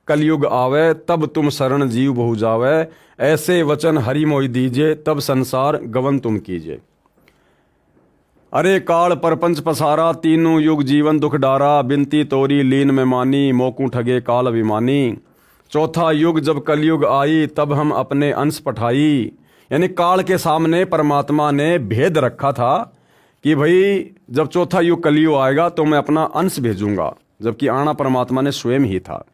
A: कलयुग आवे, तब तुम शरण जीव बहु जावे, ऐसे वचन हरि मोहि दीजे, तब संसार गवन तुम कीजे। अरे काल परपंच पसारा, तीनों युग जीवन दुख डारा, बिनती तोरी लीन में मानी, मोकू ठगे काल अभिमानी, चौथा युग जब कलयुग आई, तब हम अपने अंश पठाई। यानी काल के सामने परमात्मा ने भेद रखा था कि भाई जब चौथा युग कलयुग आएगा तो मैं अपना अंश भेजूंगा, जबकि आना परमात्मा ने स्वयं ही था।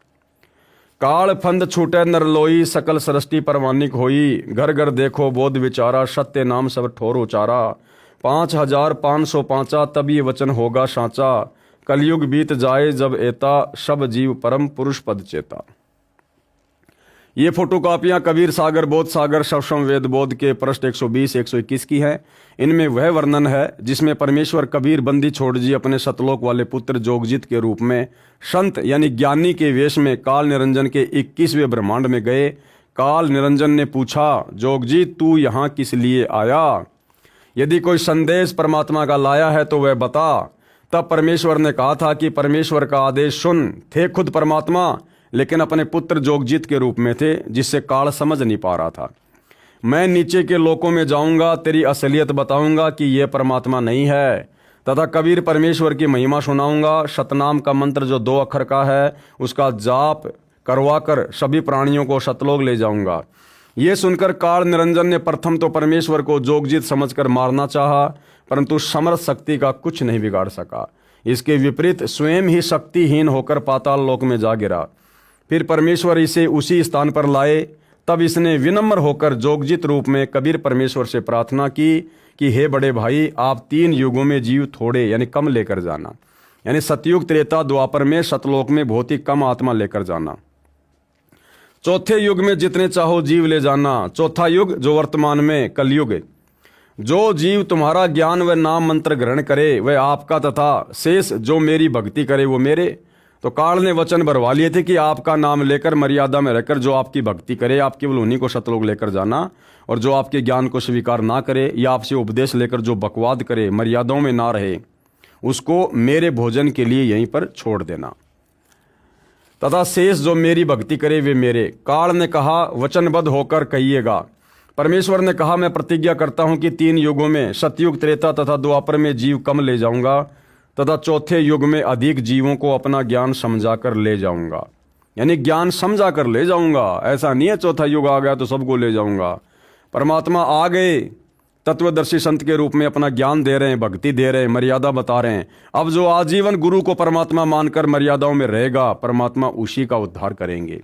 A: काल फंद छूटे नरलोई, सकल सृष्टि परमानिक होई, घर घर देखो बोध विचारा, सत्य नाम सब ठोर उचारा, 5505 तब ये वचन होगा साचा, कलयुग बीत जाए जब एता, सब जीव परम पुरुष पद चेता। ये फोटोकॉपियां कबीर सागर बोध सागर सवसम वेद बोध के पृष्ठ 120-121 की हैं। इनमें वह वर्णन है जिसमें परमेश्वर कबीर बंदी छोड़ जी अपने सतलोक वाले पुत्र जोगजीत के रूप में संत यानी ज्ञानी के वेश में काल निरंजन के 21वें ब्रह्मांड में गए। काल निरंजन ने पूछा, जोगजीत तू यहाँ किस लिए आया? यदि कोई संदेश परमात्मा का लाया है तो वह बता। तब परमेश्वर ने कहा था कि परमेश्वर का आदेश सुन। थे खुद परमात्मा, लेकिन अपने पुत्र जोगजीत के रूप में थे, जिससे काल समझ नहीं पा रहा था। मैं नीचे के लोकों में जाऊंगा, तेरी असलियत बताऊंगा कि यह परमात्मा नहीं है, तथा कबीर परमेश्वर की महिमा सुनाऊंगा। सतनाम का मंत्र जो 2 अक्षर का है, उसका जाप करवाकर सभी प्राणियों को सतलोक ले जाऊंगा। ये सुनकर काल निरंजन ने प्रथम तो परमेश्वर को जोगजीत समझकर मारना चाहा, परंतु समर्थ शक्ति का कुछ नहीं बिगाड़ सका। इसके विपरीत स्वयं ही शक्तिहीन होकर पाताल लोक में जा गिरा। फिर परमेश्वर इसे उसी स्थान पर लाए। तब इसने विनम्र होकर जोगजीत रूप में कबीर परमेश्वर से प्रार्थना की कि हे बड़े भाई, आप 3 युगों में जीव थोड़े यानी कम लेकर जाना, यानी सतयुग त्रेता द्वापर में सतलोक में बहुत ही कम आत्मा लेकर जाना। चौथे युग में जितने चाहो जीव ले जाना। चौथा युग जो वर्तमान में कलयुग, जो जीव तुम्हारा ज्ञान व नाम मंत्र ग्रहण करे वह आपका, तथा शेष जो मेरी भक्ति करे वो मेरे। तो काल ने वचन भरवा लिए थे कि आपका नाम लेकर मर्यादा में रहकर जो आपकी भक्ति करे, आप केवल उन्हीं को सतलोक लेकर जाना, और जो आपके ज्ञान को स्वीकार ना करे या आपसे उपदेश लेकर जो बकवाद करे, मर्यादाओं में ना रहे, उसको मेरे भोजन के लिए यहीं पर छोड़ देना, तथा शेष जो मेरी भक्ति करे वे मेरे। काल ने कहा, वचनबद्ध होकर कहिएगा। परमेश्वर ने कहा, मैं प्रतिज्ञा करता हूं कि 3 युगों में सतयुग त्रेता तथा द्वापर में जीव कम ले जाऊंगा, तथा चौथे युग में अधिक जीवों को अपना ज्ञान समझाकर ले जाऊंगा। यानी ज्ञान समझाकर ले जाऊंगा, ऐसा नहीं है चौथा युग आ गया तो सबको ले जाऊंगा। परमात्मा आ गए, तत्वदर्शी संत के रूप में अपना ज्ञान दे रहे हैं, भक्ति दे रहे हैं, मर्यादा बता रहे हैं। अब जो आजीवन गुरु को परमात्मा मानकर मर्यादाओं में रहेगा, परमात्मा उसी का उद्धार करेंगे।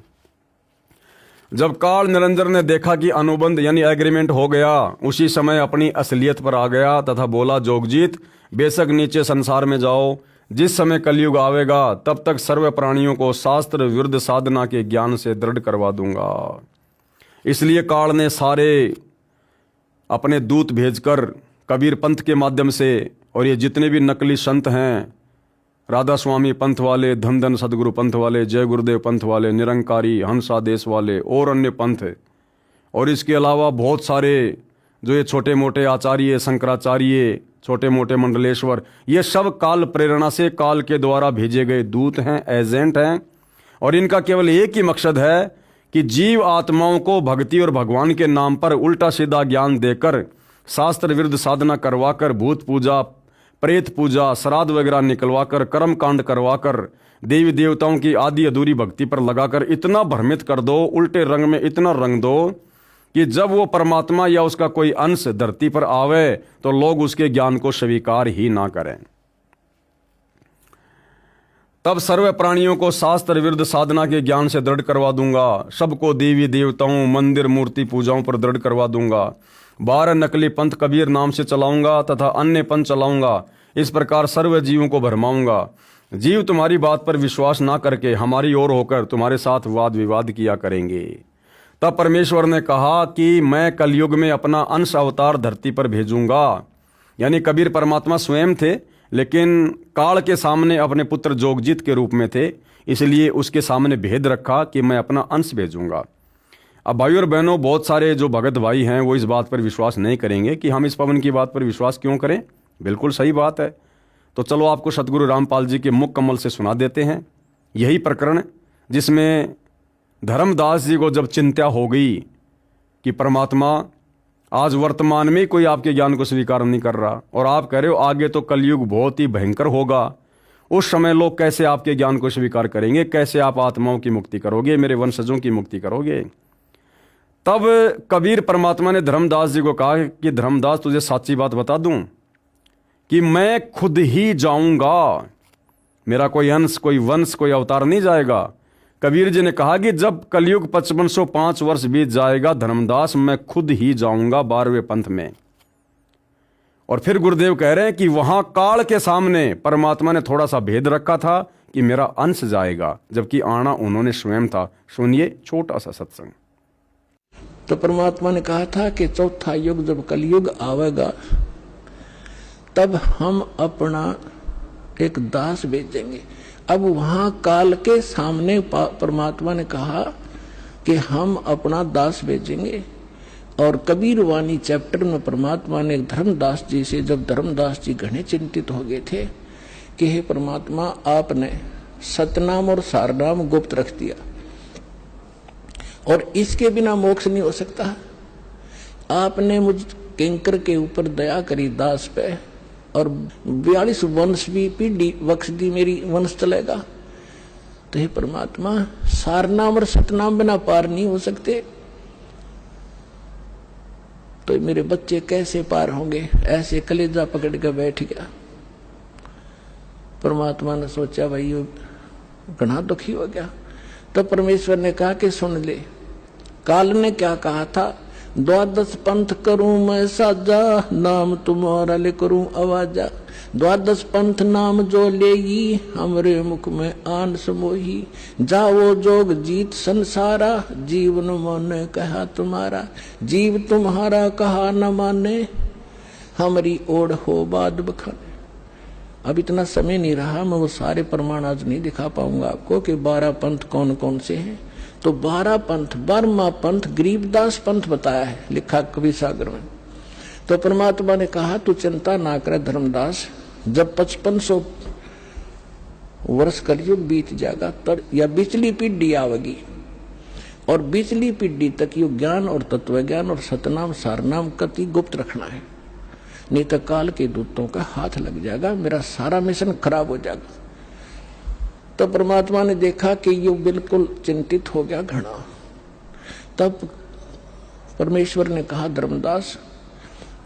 A: जब काल निरंजन ने देखा कि अनुबंध यानी एग्रीमेंट हो गया, उसी समय अपनी असलियत पर आ गया तथा बोला, जोगजीत बेशक नीचे संसार में जाओ, जिस समय कलयुग आवेगा तब तक सर्व प्राणियों को शास्त्र विरुद्ध साधना के ज्ञान से दृढ़ करवा दूंगा। इसलिए काल ने सारे अपने दूत भेजकर कबीर पंथ के माध्यम से, और ये जितने भी नकली संत हैं राधा स्वामी पंथ वाले, धन धन सदगुरु पंथ वाले, जय गुरुदेव पंथ वाले, निरंकारी, हंसादेश वाले और अन्य पंथ है। और इसके अलावा बहुत सारे जो ये छोटे मोटे आचार्य, शंकराचार्य, छोटे मोटे मंडलेश्वर, ये सब काल प्रेरणा से, काल के द्वारा भेजे गए दूत हैं, एजेंट हैं। और इनका केवल एक ही मकसद है कि जीव आत्माओं को भक्ति और भगवान के नाम पर उल्टा सीधा ज्ञान देकर, शास्त्र विरुद्ध साधना करवाकर, भूत पूजा, प्रेत पूजा, श्राद्ध वगैरह निकलवाकर, कर्म कांड करवाकर, देवी देवताओं की आदि अधूरी भक्ति पर लगाकर इतना भ्रमित कर दो, उल्टे रंग में इतना रंग दो कि जब वो परमात्मा या उसका कोई अंश धरती पर आवे तो लोग उसके ज्ञान को स्वीकार ही ना करें। तब सर्व प्राणियों को शास्त्र विरुद्ध साधना के ज्ञान से दृढ़ करवा दूंगा, सबको देवी देवताओं, मंदिर, मूर्ति पूजाओं पर दृढ़ करवा दूंगा। 12 नकली पंथ कबीर नाम से चलाऊंगा तथा अन्य पंथ चलाऊंगा। इस प्रकार सर्व जीवों को भरमाऊंगा। जीव तुम्हारी बात पर विश्वास ना करके हमारी ओर होकर तुम्हारे साथ वाद विवाद किया करेंगे। तब परमेश्वर ने कहा कि मैं कलयुग में अपना अंश अवतार धरती पर भेजूंगा। यानी कबीर परमात्मा स्वयं थे, लेकिन काल के सामने अपने पुत्र जोगजीत के रूप में थे, इसलिए उसके सामने भेद रखा कि मैं अपना अंश भेजूंगा। अब भाई और बहनों, बहुत सारे जो भगत भाई हैं वो इस बात पर विश्वास नहीं करेंगे कि हम इस पवन की बात पर विश्वास क्यों करें। बिल्कुल सही बात है। तो चलो आपको सतगुरु रामपाल जी के मुख कमल से सुना देते हैं यही प्रकरण, जिसमें धर्मदास जी को जब चिंता हो गई कि परमात्मा आज वर्तमान में कोई आपके ज्ञान को स्वीकार नहीं कर रहा और आप कह रहे हो आगे तो कलयुग बहुत ही भयंकर होगा, उस समय लोग कैसे आपके ज्ञान को स्वीकार करेंगे, कैसे आप आत्माओं की मुक्ति करोगे, मेरे वंशजों की मुक्ति करोगे। तब कबीर परमात्मा ने धर्मदास जी को कहा कि धर्मदास, तुझे सच्ची बात बता दूं कि मैं खुद ही जाऊंगा, मेरा कोई अंश, कोई वंश, कोई अवतार नहीं जाएगा। कबीर जी ने कहा कि जब कलयुग 5505 वर्ष बीत जाएगा धर्मदास, मैं खुद ही जाऊंगा 12वें पंथ में। और फिर गुरुदेव कह रहे हैं कि वहां काल के सामने परमात्मा ने थोड़ा सा भेद रखा था कि मेरा अंश जाएगा, जबकि आना उन्होंने स्वयं था। सुनिए छोटा सा सत्संग।
B: तो परमात्मा ने कहा था कि चौथा युग जब कलयुग आवेगा तब हम अपना एक दास भेजेंगे। अब वहां काल के सामने परमात्मा ने कहा कि हम अपना दास भेजेंगे। और कबीर वाणी चैप्टर में परमात्मा ने धर्मदास जी से, जब धर्मदास जी घने चिंतित हो गए थे कि हे परमात्मा, आपने सतनाम और सारनाम गुप्त रख दिया और इसके बिना मोक्ष नहीं हो सकता। आपने मुझ किंकर के ऊपर दया करी दास पे और 42 वंश भी पीढ़ी बख्श दी, मेरी वंश चलेगा। तो हे परमात्मा, सारनाम और सतनाम बिना पार नहीं हो सकते, तो मेरे बच्चे कैसे पार होंगे? ऐसे कलेजा पकड़ के बैठ गया। परमात्मा ने सोचा भाई ये घना दुखी हो गया। तो परमेश्वर ने कहा कि सुन ले, काल ने क्या कहा था, 12 पंथ करूं मैं साजा, नाम तुम्हारा ले करूं आवाजा। 12 पंथ नाम जो लेगी, हमरे मुख में आन समोही। जाओ जोग जीत संसारा, जीवन माने कहा तुम्हारा। जीव तुम्हारा कहा न माने, हमारी ओढ़ हो बाद बखाने। अब इतना समय नहीं रहा, मैं वो सारे प्रमाण आज नहीं दिखा पाऊंगा आपको कि 12 पंथ कौन कौन से हैं। तो 12 पंथ, 12वां पंथ गरीबदास पंथ बताया है, लिखा कवि सागर में। तो परमात्मा ने कहा तू चिंता ना कर धर्मदास, जब 5500 वर्ष कलयुग बीत जाएगा तब या बिचली पीढ़ी आवेगी, और बिचली पीढ़ी तक यो ज्ञान और तत्व ज्ञान और सतनाम सारनाम कति गुप्त रखना है, नहीं तो काल के दूतों का हाथ लग जाएगा, मेरा सारा मिशन खराब हो जाएगा। तो परमात्मा ने देखा कि ये बिल्कुल चिंतित हो गया घना। तब परमेश्वर ने कहा धर्मदास,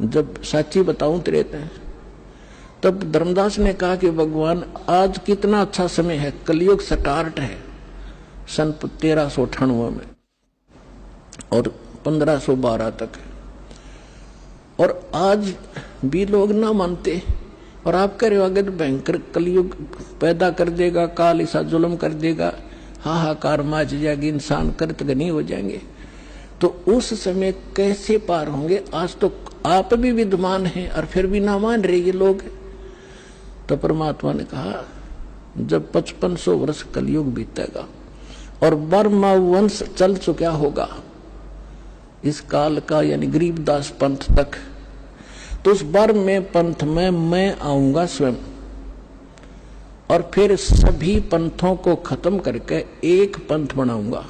B: जब साची बताऊं तेरे ते, तब धर्मदास ने कहा कि भगवान आज कितना अच्छा समय है, कलयुग स्टार्ट है सन 1398 में और 1512 तक, और आज भी लोग ना मानते, और आप कह रहे हो आगे तो भयंकर कलयुग पैदा कर देगा, काल ऐसा जुल्म कर देगा, हाहाकार मच जाएगी, इंसान कृतघ्नी हो जाएंगे। तो उस समय कैसे पार होंगे? आज तो आप भी विद्वान हैं और फिर भी ना मान रहे ये लोग। तो परमात्मा ने कहा जब 5500 वर्ष कलयुग बीतेगा और बर्मा वंश चल चुका होगा इस काल का, यानी गरीबदास पंथ तक, तो उस बर्म में पंथ में मैं आऊंगा स्वयं और फिर सभी पंथों को खत्म करके एक पंथ बनाऊंगा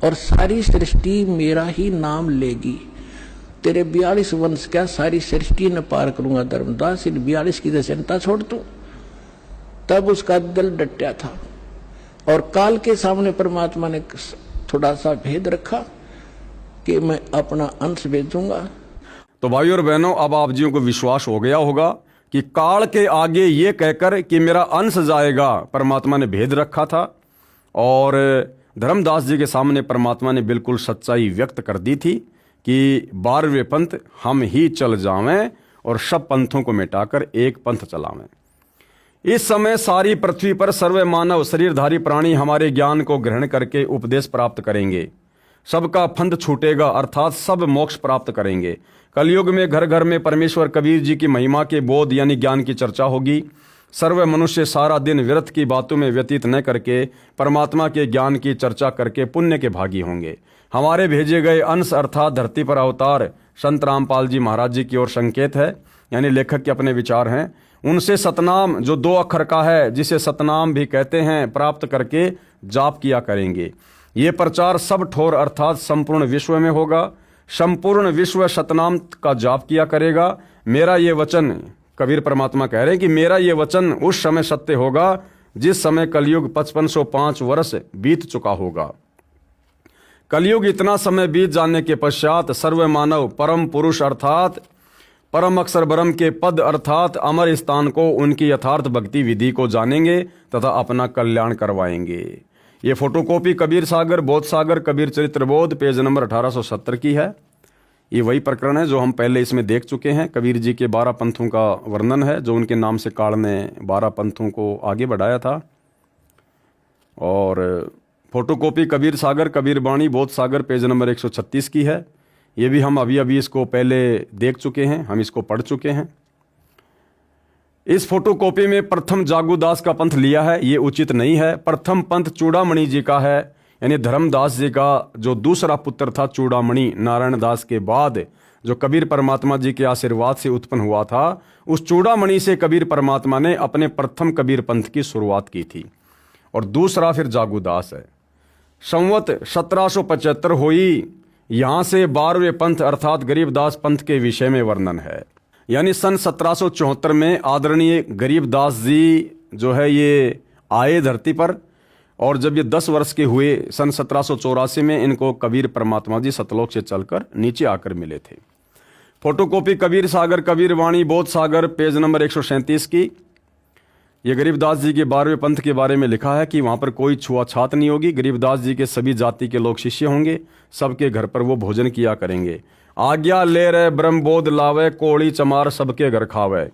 B: और सारी सृष्टि मेरा ही नाम लेगी। तेरे 42 वंश क्या सारी सृष्टि न पार करूंगा धर्मदास, इन 42 की तो चिंता छोड़ तू। तब उसका दिल डटा था और काल के सामने परमात्मा ने थोड़ा सा भेद रखा कि मैं अपना अंश भेजूंगा।
A: तो भाइयों और बहनों, अब आप जियों को विश्वास हो गया होगा कि काल के आगे ये कहकर कि मेरा अंश जाएगा, परमात्मा ने भेद रखा था और धर्मदास जी के सामने परमात्मा ने बिल्कुल सच्चाई व्यक्त कर दी थी कि 12वें पंथ हम ही चल जावें और सब पंथों को मिटाकर एक पंथ चलावें। इस समय सारी पृथ्वी पर सर्व मानव शरीरधारी प्राणी हमारे ज्ञान को ग्रहण करके उपदेश प्राप्त करेंगे, सबका फंद छूटेगा अर्थात सब मोक्ष प्राप्त करेंगे। कलयुग में घर घर में परमेश्वर कबीर जी की महिमा के बोध यानी ज्ञान की चर्चा होगी। सर्व मनुष्य सारा दिन व्यर्थ की बातों में व्यतीत न करके परमात्मा के ज्ञान की चर्चा करके पुण्य के भागी होंगे। हमारे भेजे गए अंश अर्थात धरती पर अवतार संत रामपाल जी महाराज जी की ओर संकेत है, यानी लेखक के अपने विचार हैं। उनसे सतनाम जो 2 अक्षर का है, जिसे सतनाम भी कहते हैं, प्राप्त करके जाप किया करेंगे। ये प्रचार सब ठोर अर्थात संपूर्ण विश्व में होगा। संपूर्ण विश्व सतनाम का जाप किया करेगा। मेरा ये वचन, कबीर परमात्मा कह रहे हैं कि मेरा ये वचन उस समय सत्य होगा जिस समय कलयुग 5505 वर्ष बीत चुका होगा। कलयुग इतना समय बीत जाने के पश्चात सर्व मानव परम पुरुष अर्थात परम अक्षर ब्रह्म के पद अर्थात अमर स्थान को उनकी यथार्थ भक्ति विधि को जानेंगे तथा अपना कल्याण करवाएंगे। ये फोटोकॉपी कबीर सागर बोध सागर कबीर चरित्र बोध पेज नंबर 1870 की है। ये वही प्रकरण है जो हम पहले इसमें देख चुके हैं। कबीर जी के 12 पंथों का वर्णन है जो उनके नाम से काल ने 12 पंथों को आगे बढ़ाया था। और फोटोकॉपी कबीर सागर कबीर बाणी बोध सागर पेज नंबर 136 की है। ये भी हम अभी इसको पहले देख चुके हैं, हम इसको पढ़ चुके हैं। इस फोटोकॉपी में प्रथम जागूदास का पंथ लिया है, ये उचित नहीं है। प्रथम पंथ चूड़ामणि जी का है, यानी धर्मदास जी का जो दूसरा पुत्र था चूड़ामणि, नारायण दास के बाद जो कबीर परमात्मा जी के आशीर्वाद से उत्पन्न हुआ था, उस चूड़ामणि से कबीर परमात्मा ने अपने प्रथम कबीर पंथ की शुरुआत की थी। और दूसरा फिर जागूदास है। संवत 1775 हुई, यहां से 12वें पंथ अर्थात गरीबदास पंथ के विषय में वर्णन है। यानी सन 1774 में आदरणीय गरीबदास जी जो है ये आए धरती पर, और जब ये 10 वर्ष के हुए सन 1784 में इनको कबीर परमात्मा जी सतलोक से चलकर नीचे आकर मिले थे। फोटोकॉपी कबीर सागर कबीर वाणी बोध सागर पेज नंबर 137 की। ये गरीबदास जी के 12वें पंथ के बारे में लिखा है कि वहां पर कोई छुआछात नहीं होगी। गरीबदास जी के सभी जाति के लोग शिष्य होंगे, सबके घर पर वो भोजन किया करेंगे। आज्ञा ले रहे ब्रह्मबोध लावे, कोड़ी चमार सबके घर खावे,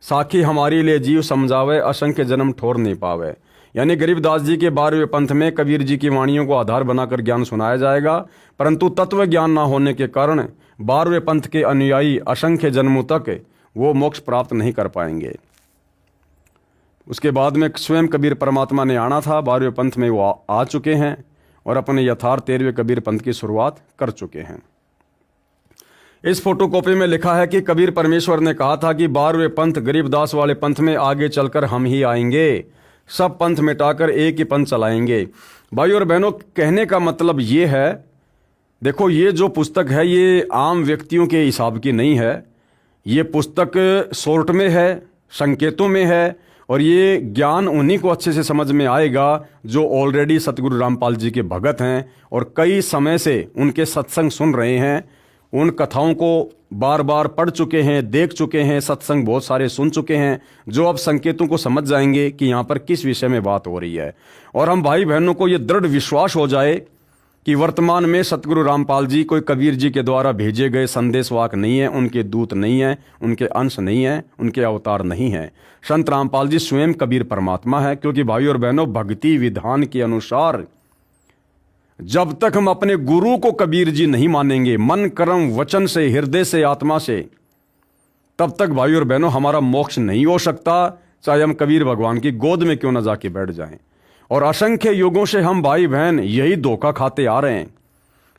A: साखी हमारी ले जीव समझावे, असंख्य जन्म ठोर नहीं पावे। यानी गरीबदास जी के 12वें पंथ में कबीर जी की वाणियों को आधार बनाकर ज्ञान सुनाया जाएगा, परंतु तत्व ज्ञान न होने के कारण 12वें पंथ के अनुयायी असंख्य जन्मों तक वो मोक्ष प्राप्त नहीं कर पाएंगे। उसके बाद में स्वयं कबीर परमात्मा ने आना था, 12वें पंथ में वो आ चुके हैं और अपने यथार्थ 13वें कबीर पंथ की शुरुआत कर चुके हैं। इस फोटोकॉपी में लिखा है कि कबीर परमेश्वर ने कहा था कि 12वें पंथ गरीबदास वाले पंथ में आगे चलकर हम ही आएंगे, सब पंथ मिटाकर एक ही पंथ चलाएंगे। भाई और बहनों, कहने का मतलब ये है, देखो ये जो पुस्तक है ये आम व्यक्तियों के हिसाब की नहीं है। ये पुस्तक शॉर्ट में है, संकेतों में है, और ये ज्ञान उन्हीं को अच्छे से समझ में आएगा जो ऑलरेडी सतगुरु रामपाल जी के भगत हैं और कई समय से उनके सत्संग सुन रहे हैं, उन कथाओं को बार बार पढ़ चुके हैं, देख चुके हैं, सत्संग बहुत सारे सुन चुके हैं, जो अब संकेतों को समझ जाएंगे कि यहाँ पर किस विषय में बात हो रही है। और हम भाई बहनों को ये दृढ़ विश्वास हो जाए कि वर्तमान में सतगुरु रामपाल जी कोई कबीर जी के द्वारा भेजे गए संदेशवाहक नहीं है, उनके दूत नहीं है, उनके अंश नहीं है, उनके अवतार नहीं है। संत रामपाल जी स्वयं कबीर परमात्मा है। क्योंकि भाई और बहनों, भक्ति विधान के अनुसार जब तक हम अपने गुरु को कबीर जी नहीं मानेंगे मन कर्म वचन से, हृदय से, आत्मा से, तब तक भाई और बहनों हमारा मोक्ष नहीं हो सकता। चाहे हम कबीर भगवान की गोद में क्यों न जाके बैठ जाएं। और असंख्य युगों से हम भाई बहन यही धोखा खाते आ रहे हैं।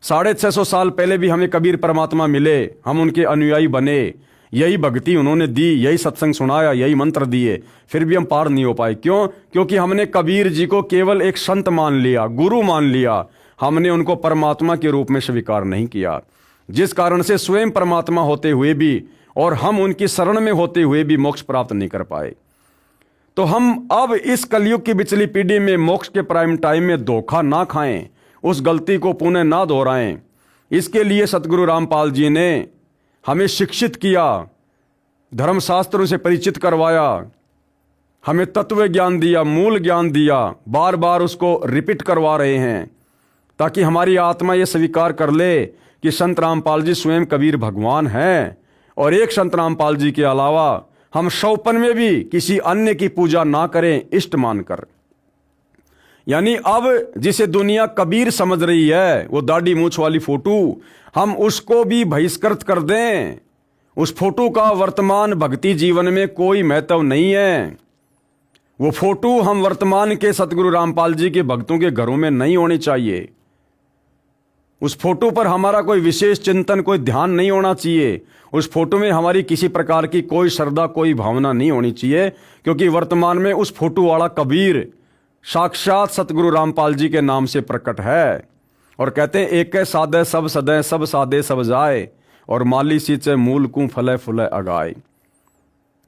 A: 650 साल पहले भी हमें कबीर परमात्मा मिले, हम उनके अनुयायी बने, यही भक्ति उन्होंने दी, यही सत्संग सुनाया, यही मंत्र दिए, फिर भी हम पार नहीं हो पाए। क्यों? क्योंकि हमने कबीर जी को केवल एक संत मान लिया, गुरु मान लिया, हमने उनको परमात्मा के रूप में स्वीकार नहीं किया, जिस कारण से स्वयं परमात्मा होते हुए भी और हम उनकी शरण में होते हुए भी मोक्ष प्राप्त नहीं कर पाए। तो हम अब इस कलयुग की बिचली पीढ़ी में मोक्ष के प्राइम टाइम में धोखा ना खाएं, उस गलती को पुनः ना दोहराएं। इसके लिए सतगुरु रामपाल जी ने हमें शिक्षित किया, धर्मशास्त्रों से परिचित करवाया, हमें तत्व ज्ञान दिया, मूल ज्ञान दिया, बार बार उसको रिपीट करवा रहे हैं ताकि हमारी आत्मा ये स्वीकार कर ले कि संत रामपाल जी स्वयं कबीर भगवान हैं और एक संत रामपाल जी के अलावा हम 100 में भी किसी अन्य की पूजा ना करें इष्ट मानकर। यानी अब जिसे दुनिया कबीर समझ रही है, वो दाढ़ी मूछ वाली फोटो, हम उसको भी बहिष्कृत कर दें। उस फोटो का वर्तमान भक्ति जीवन में कोई महत्व नहीं है। वो फोटो हम वर्तमान के सतगुरु रामपाल जी के भक्तों के घरों में नहीं होनी चाहिए। उस फोटो पर हमारा कोई विशेष चिंतन, कोई ध्यान नहीं होना चाहिए। उस फोटो में हमारी किसी प्रकार की कोई श्रद्धा, कोई भावना नहीं होनी चाहिए, क्योंकि वर्तमान में उस फोटो वाला कबीर साक्षात सतगुरु रामपाल जी के नाम से प्रकट है। और कहते हैं एक सादे सब सदै, सब सादे सब जाए, और माली सींचे मूल को फले फुले अगाए।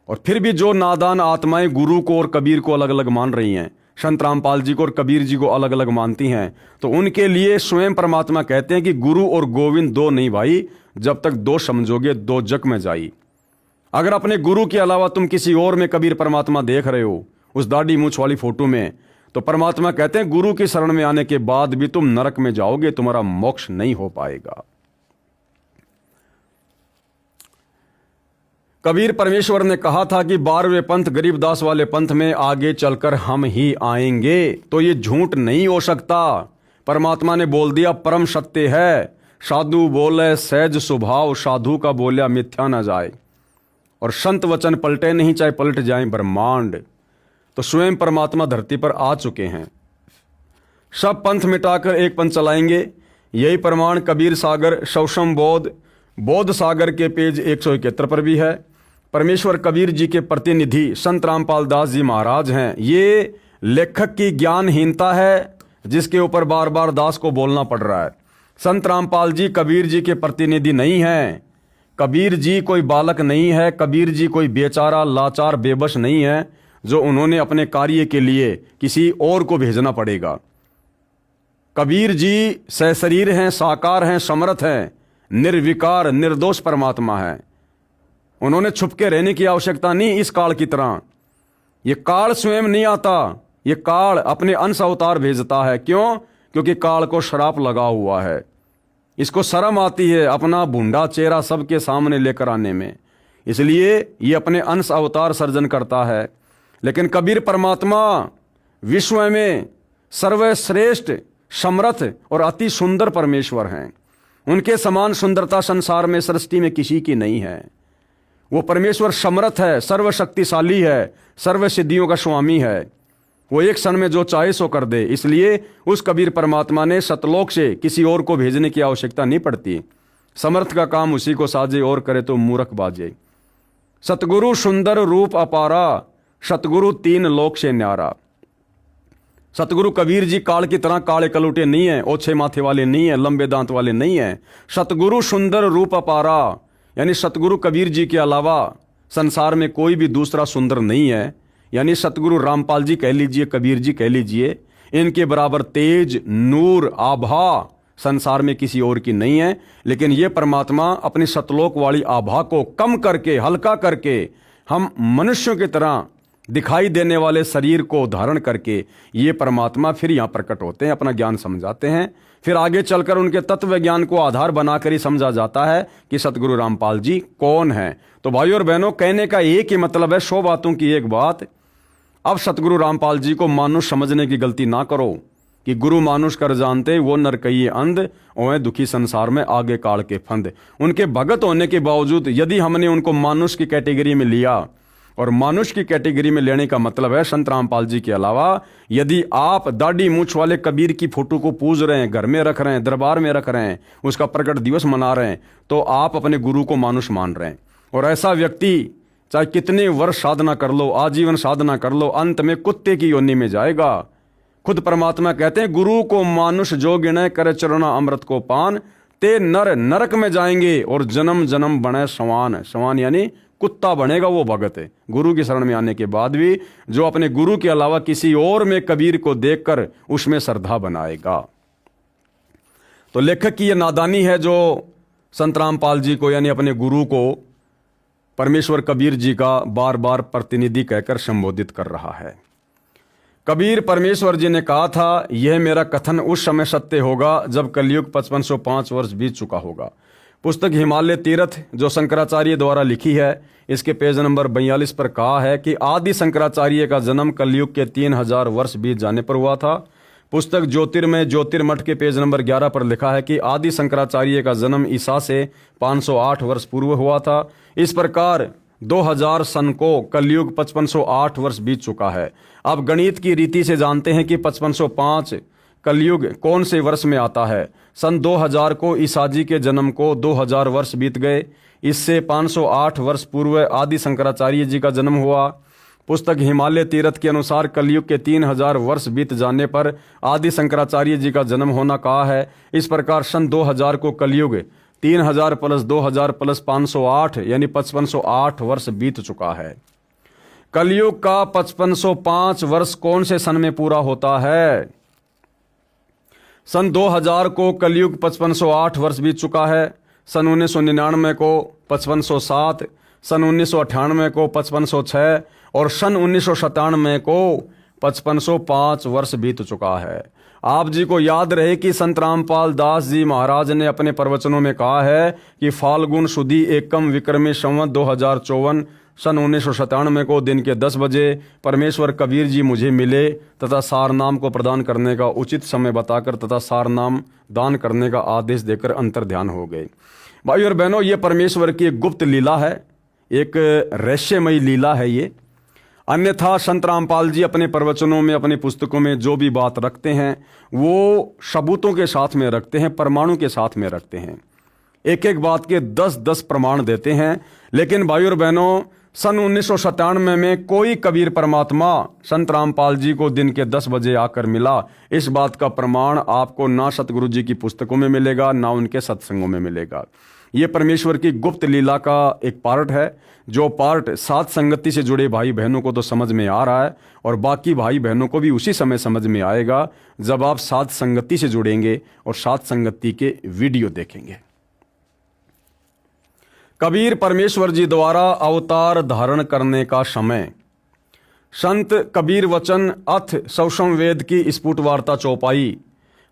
A: और फिर भी जो नादान आत्माएं गुरु को और कबीर को अलग अलग मान रही हैं, संत रामपाल जी को और कबीर जी को अलग अलग मानती हैं, तो उनके लिए स्वयं परमात्मा कहते हैं कि गुरु और गोविंद दो नहीं भाई, जब तक दो समझोगे दो जग में जाई। अगर अपने गुरु के अलावा तुम किसी और में कबीर परमात्मा देख रहे हो, उस दाढ़ी मूछ वाली फोटो में, तो परमात्मा कहते हैं गुरु की शरण में आने के बाद भी तुम नरक में जाओगे, तुम्हारा मोक्ष नहीं हो पाएगा। कबीर परमेश्वर ने कहा था कि 12वें पंथ गरीबदास वाले पंथ में आगे चलकर हम ही आएंगे, तो ये झूठ नहीं हो सकता। परमात्मा ने बोल दिया परम सत्य है, साधु बोले सहज स्वभाव, साधु का बोलिया मिथ्या न जाए। और संत वचन पलटे नहीं, चाहे पलट जाए ब्रह्मांड। तो स्वयं परमात्मा धरती पर आ चुके हैं। सब पंथ मिटाकर एक पंथ चलाएंगे, यही प्रमाण कबीर सागर शौशम बौद्ध सागर के पेज 171 पर भी है। परमेश्वर कबीर जी के प्रतिनिधि संत रामपाल दास जी महाराज हैं। ये लेखक की ज्ञानहीनता है जिसके ऊपर बार बार दास को बोलना पड़ रहा है। संत रामपाल जी कबीर जी के प्रतिनिधि नहीं हैं। कबीर जी कोई बालक नहीं है, कबीर जी कोई बेचारा लाचार बेबस नहीं है जो उन्होंने अपने कार्य के लिए किसी और को भेजना पड़ेगा। कबीर जी सशरीर हैं, साकार हैं, समर्थ हैं, निर्विकार निर्दोष परमात्मा है। उन्होंने छुपके रहने की आवश्यकता नहीं इस काल की तरह। ये काल स्वयं नहीं आता, ये काल अपने अंश अवतार भेजता है। क्यों? क्योंकि काल को श्राप लगा हुआ है। इसको शर्म आती है अपना भूंडा चेहरा सबके सामने लेकर आने में, इसलिए ये अपने अंश अवतार सर्जन करता है। लेकिन कबीर परमात्मा विश्व में सर्वश्रेष्ठ, समर्थ और अति सुंदर परमेश्वर हैं। उनके समान सुंदरता संसार में सृष्टि में किसी की नहीं है। वो परमेश्वर समर्थ है, सर्वशक्तिशाली है, सर्व सिद्धियों का स्वामी है। वो एक क्षण में जो चाहे सो कर दे। इसलिए उस कबीर परमात्मा ने सतलोक से किसी और को भेजने की आवश्यकता नहीं पड़ती। समर्थ का काम उसी को साजे और करे तो मूर्ख बाजे। सतगुरु सुंदर रूप अपारा, सतगुरु 3 लोक से न्यारा। सतगुरु कबीर जी काल की तरह काले कलूटे नहीं है, ओछे माथे वाले नहीं है, लंबे दांत वाले नहीं है। सतगुरु सुंदर रूप अपारा, यानी सतगुरु कबीर जी के अलावा संसार में कोई भी दूसरा सुंदर नहीं है। यानी सतगुरु रामपाल जी कह लीजिए, कबीर जी कह लीजिए, इनके बराबर तेज, नूर, आभा संसार में किसी और की नहीं है। लेकिन ये परमात्मा अपनी सतलोक वाली आभा को कम करके, हल्का करके, हम मनुष्यों की तरह दिखाई देने वाले शरीर को धारण करके ये परमात्मा फिर यहाँ प्रकट होते हैं, अपना ज्ञान समझाते हैं। फिर आगे चलकर उनके तत्व ज्ञान को आधार बनाकर ही समझा जाता है कि सतगुरु रामपाल जी कौन है। तो भाइयों और बहनों, कहने का एक ही मतलब है, 100 बातों की एक बात। अब सतगुरु रामपाल जी को मानुष समझने की गलती ना करो कि गुरु मानुष कर जानते वो नर कहिए अंध, ओए दुखी संसार में आगे काल के फंद। उनके भगत होने के बावजूद यदि हमने उनको मानुष की कैटेगरी में लिया और मानुष की कैटेगरी में लेने का मतलब है संत रामपाल जी के अलावा यदि आप दाढ़ी मूछ वाले कबीर की फोटो को पूज रहे हैं, घर में रख रहे हैं, दरबार में रख रहे हैं, उसका प्रकट दिवस मना रहे हैं, तो आप अपने गुरु को मानुष मान रहे हैं। और ऐसा व्यक्ति चाहे कितने वर्ष साधना कर लो, आजीवन साधना कर लो, अंत में कुत्ते की योनि में जाएगा। खुद परमात्मा कहते हैं, गुरु को मानुष जो गिने करे चरणा अमृत को पान, ते नर नरक में जाएंगे और जन्म जन्म बने सवान। सवान यानी कुत्ता बनेगा वो भगत है। गुरु की शरण में आने के बाद भी जो अपने गुरु के अलावा किसी और में कबीर को देखकर उसमें श्रद्धा बनाएगा। तो लेखक की यह नादानी है जो संत रामपाल जी को यानी अपने गुरु को परमेश्वर कबीर जी का बार बार प्रतिनिधि कहकर संबोधित कर रहा है। कबीर परमेश्वर जी ने कहा था, यह मेरा कथन उस समय सत्य होगा जब कलयुग 5505 वर्ष बीत चुका होगा। पुस्तक हिमालय तीर्थ जो शंकराचार्य द्वारा लिखी है, इसके पेज नंबर 42 पर कहा है कि आदि शंकराचार्य का जन्म कलयुग के 3000 वर्ष बीत जाने पर हुआ था। पुस्तक ज्योतिर्मय ज्योतिर्मठ के पेज नंबर 11 पर लिखा है कि आदि शंकराचार्य का जन्म ईसा से 508 वर्ष पूर्व हुआ था। इस प्रकार 2000 सन को कलयुग 5508 वर्ष बीत चुका है। अब गणित की रीति से जानते हैं कि 5505 कलयुग कौन से वर्ष में आता है। सन 2000 को ईसा जी के जन्म को 2000 वर्ष बीत गए। इससे 508 वर्ष पूर्व आदि शंकराचार्य जी का जन्म हुआ। पुस्तक हिमालय तीर्थ के अनुसार कलयुग के 3000 वर्ष बीत जाने पर आदि शंकराचार्य जी का जन्म होना कहा है। इस प्रकार सन 2000 को कलयुग 3000 प्लस 2000 प्लस 508 यानी 5508 वर्ष बीत चुका है। कलयुग का 5505 वर्ष कौन से सन में पूरा होता है? सन 2000 को कलयुग 5508 वर्ष बीत चुका है। सन 1999 को 5507, सन 1998 को 5506 और सन 1997 को 5505 वर्ष बीत चुका है। आप जी को याद रहे कि संत रामपाल दास जी महाराज ने अपने प्रवचनों में कहा है कि फाल्गुन सुदी एकम विक्रमी संवत 2054 सन 1997 को दिन के 10 बजे परमेश्वर कबीर जी मुझे मिले तथा सारनाम को प्रदान करने का उचित समय बताकर तथा सारनाम दान करने का आदेश देकर अंतर ध्यान हो गए। भाई और बहनों, ये परमेश्वर की एक गुप्त लीला है, एक रहस्यमयी लीला है ये। अन्यथा संत रामपाल जी अपने प्रवचनों में, अपनी पुस्तकों में जो भी बात रखते हैं वो सबूतों के साथ में रखते हैं, प्रमाणों के साथ में रखते हैं। एक एक बात के 10-10 प्रमाण देते हैं। लेकिन भाई और बहनों, सन 1997 में कोई कबीर परमात्मा संत रामपाल जी को दिन के 10 बजे आकर मिला, इस बात का प्रमाण आपको ना सतगुरु जी की पुस्तकों में मिलेगा, ना उनके सत्संगों में मिलेगा। ये परमेश्वर की गुप्त लीला का एक पार्ट है, जो पार्ट साथ संगति से जुड़े भाई बहनों को तो समझ में आ रहा है और बाकी भाई बहनों को भी उसी समय समझ में आएगा जब आप साथ संगति से जुड़ेंगे और साथ संगति के वीडियो देखेंगे। कबीर परमेश्वर जी द्वारा अवतार धारण करने का समय। संत कबीर वचन अथ सवसम वेद की स्फुट वार्ता चौपाई,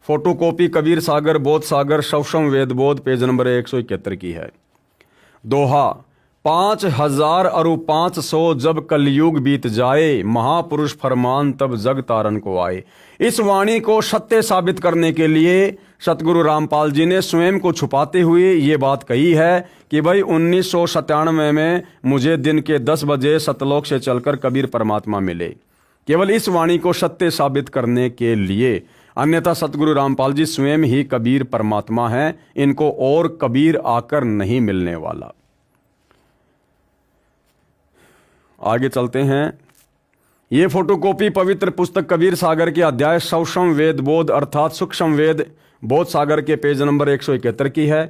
A: फोटोकॉपी कबीर सागर बोध सागर सवसम वेद बोध, पेज नंबर 171 की है। दोहा, 5000 अरु 500 जब कलयुग बीत जाए, महापुरुष फरमान तब जग तारन को आए। इस वाणी को सत्य साबित करने के लिए सतगुरु रामपाल जी ने स्वयं को छुपाते हुए ये बात कही है कि भाई 1997 में मुझे दिन के 10 बजे सतलोक से चलकर कबीर परमात्मा मिले, केवल इस वाणी को सत्य साबित करने के लिए। अन्यथा सतगुरु रामपाल जी स्वयं ही कबीर परमात्मा हैं, इनको और कबीर आकर नहीं मिलने वाला। आगे चलते हैं। ये फोटोकॉपी पवित्र पुस्तक कबीर सागर के अध्याय सवसम वेद बोध अर्थात सूक्ष्म वेद बोध सागर के पेज नंबर 171 की है।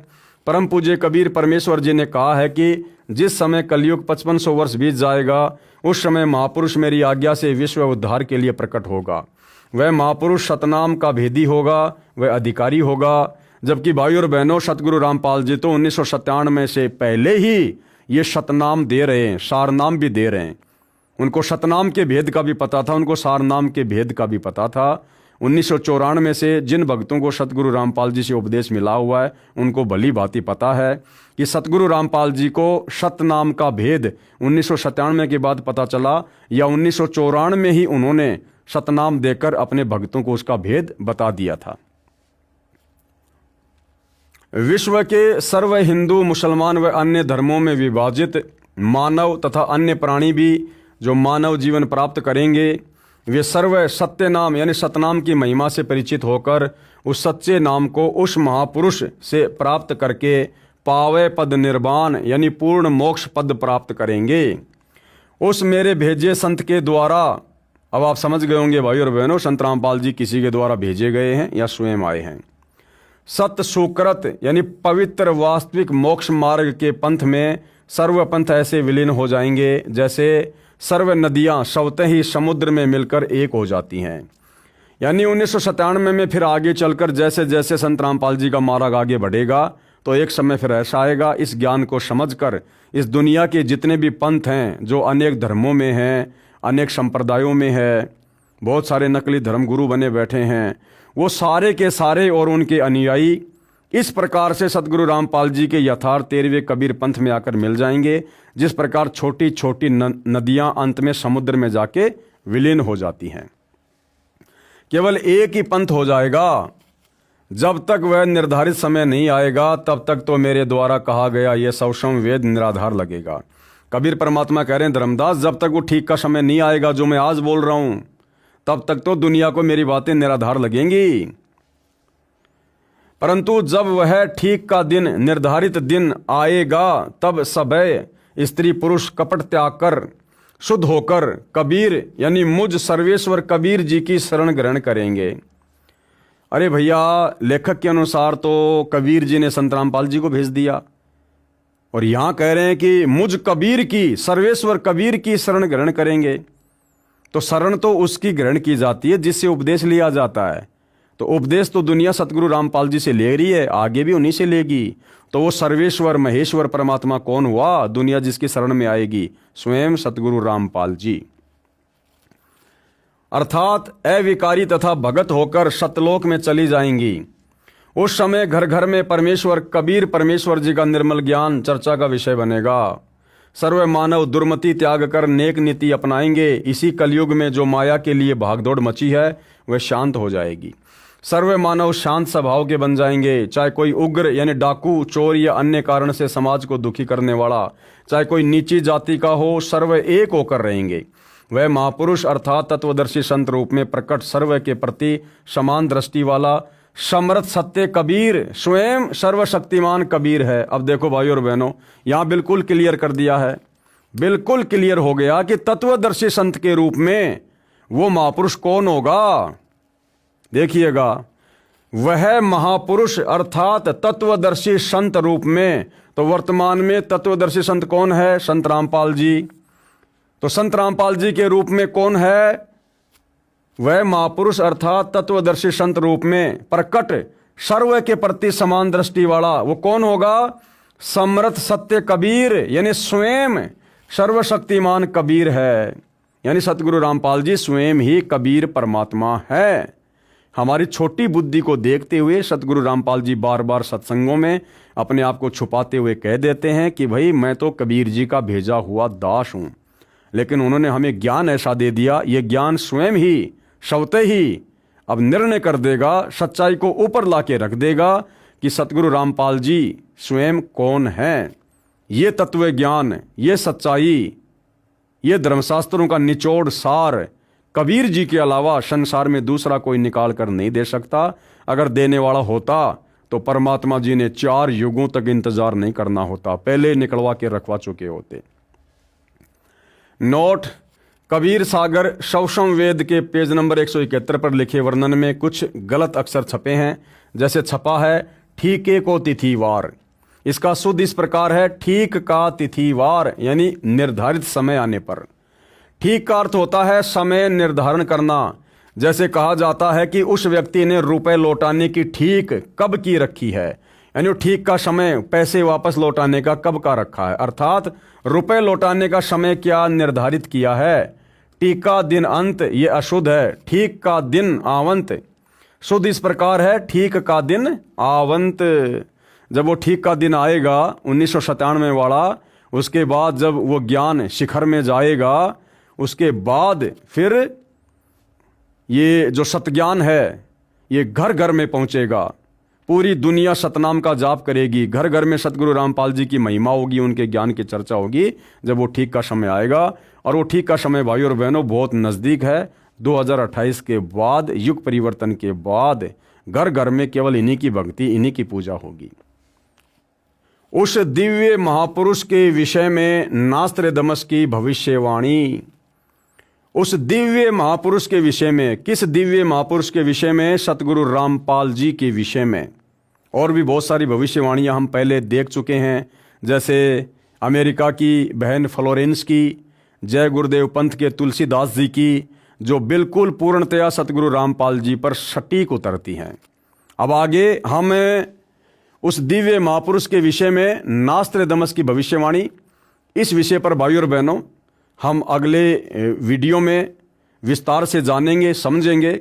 A: परम पूज्य कबीर परमेश्वर जी ने कहा है कि जिस समय कलयुग 5500 वर्ष बीत जाएगा, उस समय महापुरुष मेरी आज्ञा से विश्व उद्धार के लिए प्रकट होगा। वह महापुरुष सतनाम का भेदी होगा, वह अधिकारी होगा। जबकि भाई और बहनों, सतगुरु रामपाल जी तो 1997 से पहले ही ये सतनाम दे रहे हैं, सारनाम भी दे रहे हैं। उनको सतनाम के भेद का भी पता था, उनको सारनाम के भेद का भी पता था। 1994 से जिन भक्तों को सतगुरु रामपाल जी से उपदेश मिला हुआ है, उनको भली भांति पता है कि सतगुरु रामपाल जी को सतनाम का भेद 1997 के बाद पता चला या 1994 में ही उन्होंने सतनाम देकर अपने भक्तों को उसका भेद बता दिया था। विश्व के सर्व हिंदू, मुसलमान व अन्य धर्मों में विभाजित मानव तथा अन्य प्राणी भी जो मानव जीवन प्राप्त करेंगे वे सर्व सत्य नाम यानी सतनाम की महिमा से परिचित होकर उस सच्चे नाम को उस महापुरुष से प्राप्त करके पावे पद निर्वाण यानी पूर्ण मोक्ष पद प्राप्त करेंगे। उस मेरे भेजे संत के द्वारा, अब आप समझ गए होंगे भाई और बहनों, संत रामपाल जी किसी के द्वारा भेजे गए हैं या स्वयं आए हैं। सत्य सुकृत यानी पवित्र वास्तविक मोक्ष मार्ग के पंथ में सर्व पंथ ऐसे विलीन हो जाएंगे जैसे सर्व नदियां स्वतः ही समुद्र में मिलकर एक हो जाती हैं। यानी 1997 में फिर आगे चलकर जैसे जैसे संत रामपाल जी का मार्ग आगे बढ़ेगा तो एक समय फिर ऐसा आएगा, इस ज्ञान को समझकर इस दुनिया के जितने भी पंथ हैं जो अनेक धर्मों में हैं, अनेक संप्रदायों में है, बहुत सारे नकली धर्मगुरु बने बैठे हैं, वो सारे के सारे और उनके अनुयायी इस प्रकार से सतगुरु रामपाल जी के यथार्थ 13वें कबीर पंथ में आकर मिल जाएंगे, जिस प्रकार छोटी छोटी नदियां अंत में समुद्र में जाके विलीन हो जाती हैं। केवल एक ही पंथ हो जाएगा। जब तक वह निर्धारित समय नहीं आएगा तब तक तो मेरे द्वारा कहा गया यह सौषम वेद निराधार लगेगा। कबीर परमात्मा कह रहे हैं, धर्मदास जब तक वो ठीक का समय नहीं आएगा जो मैं आज बोल रहा हूं तब तक तो दुनिया को मेरी बातें निराधार लगेंगी, परंतु जब वह ठीक का दिन निर्धारित दिन आएगा तब सभय स्त्री पुरुष कपट त्याग कर शुद्ध होकर कबीर यानी मुझ सर्वेश्वर कबीर जी की शरण ग्रहण करेंगे। अरे भैया, लेखक के अनुसार तो कबीर जी ने संत रामपाल जी को भेज दिया और यहां कह रहे हैं कि मुझ कबीर की, सर्वेश्वर कबीर की शरण ग्रहण करेंगे। तो शरण तो उसकी ग्रहण की जाती है जिससे उपदेश लिया जाता है। तो उपदेश तो दुनिया सतगुरु रामपाल जी से ले रही है, आगे भी उन्हीं से लेगी। तो वो सर्वेश्वर महेश्वर परमात्मा कौन हुआ? दुनिया जिसकी शरण में आएगी, स्वयं सतगुरु रामपाल जी, अर्थात अविकारी तथा भगत होकर सतलोक में चली जाएंगी। उस समय घर घर में परमेश्वर कबीर परमेश्वर जी का निर्मल ज्ञान चर्चा का विषय बनेगा। सर्व मानव दुर्मति त्याग कर नेक नीति अपनाएंगे। इसी कलयुग में जो माया के लिए भागदौड़ मची है वह शांत हो जाएगी। सर्व मानव शांत स्वभाव के बन जाएंगे। चाहे कोई उग्र यानी डाकू, चोर या अन्य कारण से समाज को दुखी करने वाला, चाहे कोई नीची जाति का हो, सर्व एक होकर रहेंगे। वह महापुरुष अर्थात तत्वदर्शी संत रूप में प्रकट सर्व के प्रति समान दृष्टि वाला समर्थ सत्य कबीर स्वयं सर्वशक्तिमान कबीर है। अब देखो भाई और बहनों, यहां बिल्कुल क्लियर कर दिया है, बिल्कुल क्लियर हो गया कि तत्वदर्शी संत के रूप में वो महापुरुष कौन होगा। देखिएगा, वह महापुरुष अर्थात तत्वदर्शी संत रूप में, तो वर्तमान में तत्वदर्शी संत कौन है? संत रामपाल जी। तो संत रामपाल जी के रूप में कौन है? वह महापुरुष अर्थात तत्वदर्शी संत रूप में प्रकट सर्व के प्रति समान दृष्टि वाला, वो कौन होगा? समर्थ सत्य कबीर, यानी स्वयं सर्वशक्तिमान कबीर है। यानी सतगुरु रामपाल जी स्वयं ही कबीर परमात्मा है। हमारी छोटी बुद्धि को देखते हुए सतगुरु रामपाल जी बार बार सत्संगों में अपने आप को छुपाते हुए कह देते हैं कि भाई मैं तो कबीर जी का भेजा हुआ दास हूं, लेकिन उन्होंने हमें ज्ञान ऐसा दे दिया, ये ज्ञान स्वयं ही स्वतः ही अब निर्णय कर देगा, सच्चाई को ऊपर लाके रख देगा कि सतगुरु रामपाल जी स्वयं कौन है। ये तत्व ज्ञान, ये सच्चाई, ये धर्मशास्त्रों का निचोड़ सार कबीर जी के अलावा संसार में दूसरा कोई निकाल कर नहीं दे सकता। अगर देने वाला होता तो परमात्मा जी ने 4 युगों तक इंतजार नहीं करना होता, पहले निकलवा के रखवा चुके होते। नोट, कबीर सागर सौषम वेद के पेज नंबर 171 पर लिखे वर्णन में कुछ गलत अक्षर छपे हैं। जैसे छपा है ठीके को तिथिवार, इसका शुद्ध इस प्रकार है ठीक का तिथिवार, यानी निर्धारित समय आने पर। ठीक का अर्थ होता है समय निर्धारण करना। जैसे कहा जाता है कि उस व्यक्ति ने रुपए लौटाने की ठीक कब की रखी है, यानी ठीक का समय पैसे वापस लौटाने का कब का रखा है, अर्थात रुपए लौटाने का समय क्या निर्धारित किया है। ठीक का दिन अंत ये अशुद्ध है, ठीक का दिन आवंत शुद्ध इस प्रकार है ठीक का दिन आवंत। जब वो ठीक का दिन आएगा 1997 वाला, उसके बाद जब वो ज्ञान शिखर में जाएगा, उसके बाद फिर ये जो सतज्ञान है ये घर घर में पहुंचेगा, पूरी दुनिया सतनाम का जाप करेगी, घर घर में सतगुरु रामपाल जी की महिमा होगी, उनके ज्ञान की चर्चा होगी जब वो ठीक का समय आएगा। और वो ठीक का समय भाई और बहनों बहुत नज़दीक है। 2028 के बाद, युग परिवर्तन के बाद घर घर में केवल इन्हीं की भक्ति, इन्हीं की पूजा होगी। उस दिव्य महापुरुष के विषय में नास्त्रदमस की भविष्यवाणी, उस दिव्य महापुरुष के विषय में, किस दिव्य महापुरुष के विषय में? सतगुरु रामपाल जी के विषय में। और भी बहुत सारी भविष्यवाणियां हम पहले देख चुके हैं, जैसे अमेरिका की बहन फ्लोरेंस की, जय गुरुदेव पंथ के तुलसीदास जी की, जो बिल्कुल पूर्णतया सतगुरु रामपाल जी पर सटीक उतरती हैं। अब आगे हम उस दिव्य महापुरुष के विषय में नास्त्रदमस की भविष्यवाणी, इस विषय पर भाई और बहनों हम अगले वीडियो में विस्तार से जानेंगे, समझेंगे।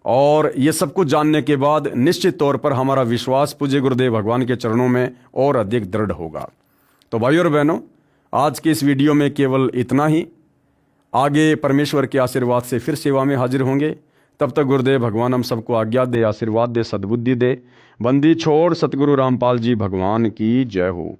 A: और ये सब कुछ जानने के बाद निश्चित तौर पर हमारा विश्वास पूज्य गुरुदेव भगवान के चरणों में और अधिक दृढ़ होगा। तो भाई और बहनों, आज के इस वीडियो में केवल इतना ही। आगे परमेश्वर के आशीर्वाद से फिर सेवा में हाजिर होंगे। तब तक गुरुदेव भगवान हम सबको आज्ञा दे, आशीर्वाद दे, सद्बुद्धि दे। बंदी छोड़ सतगुरु रामपाल जी भगवान की जय हो।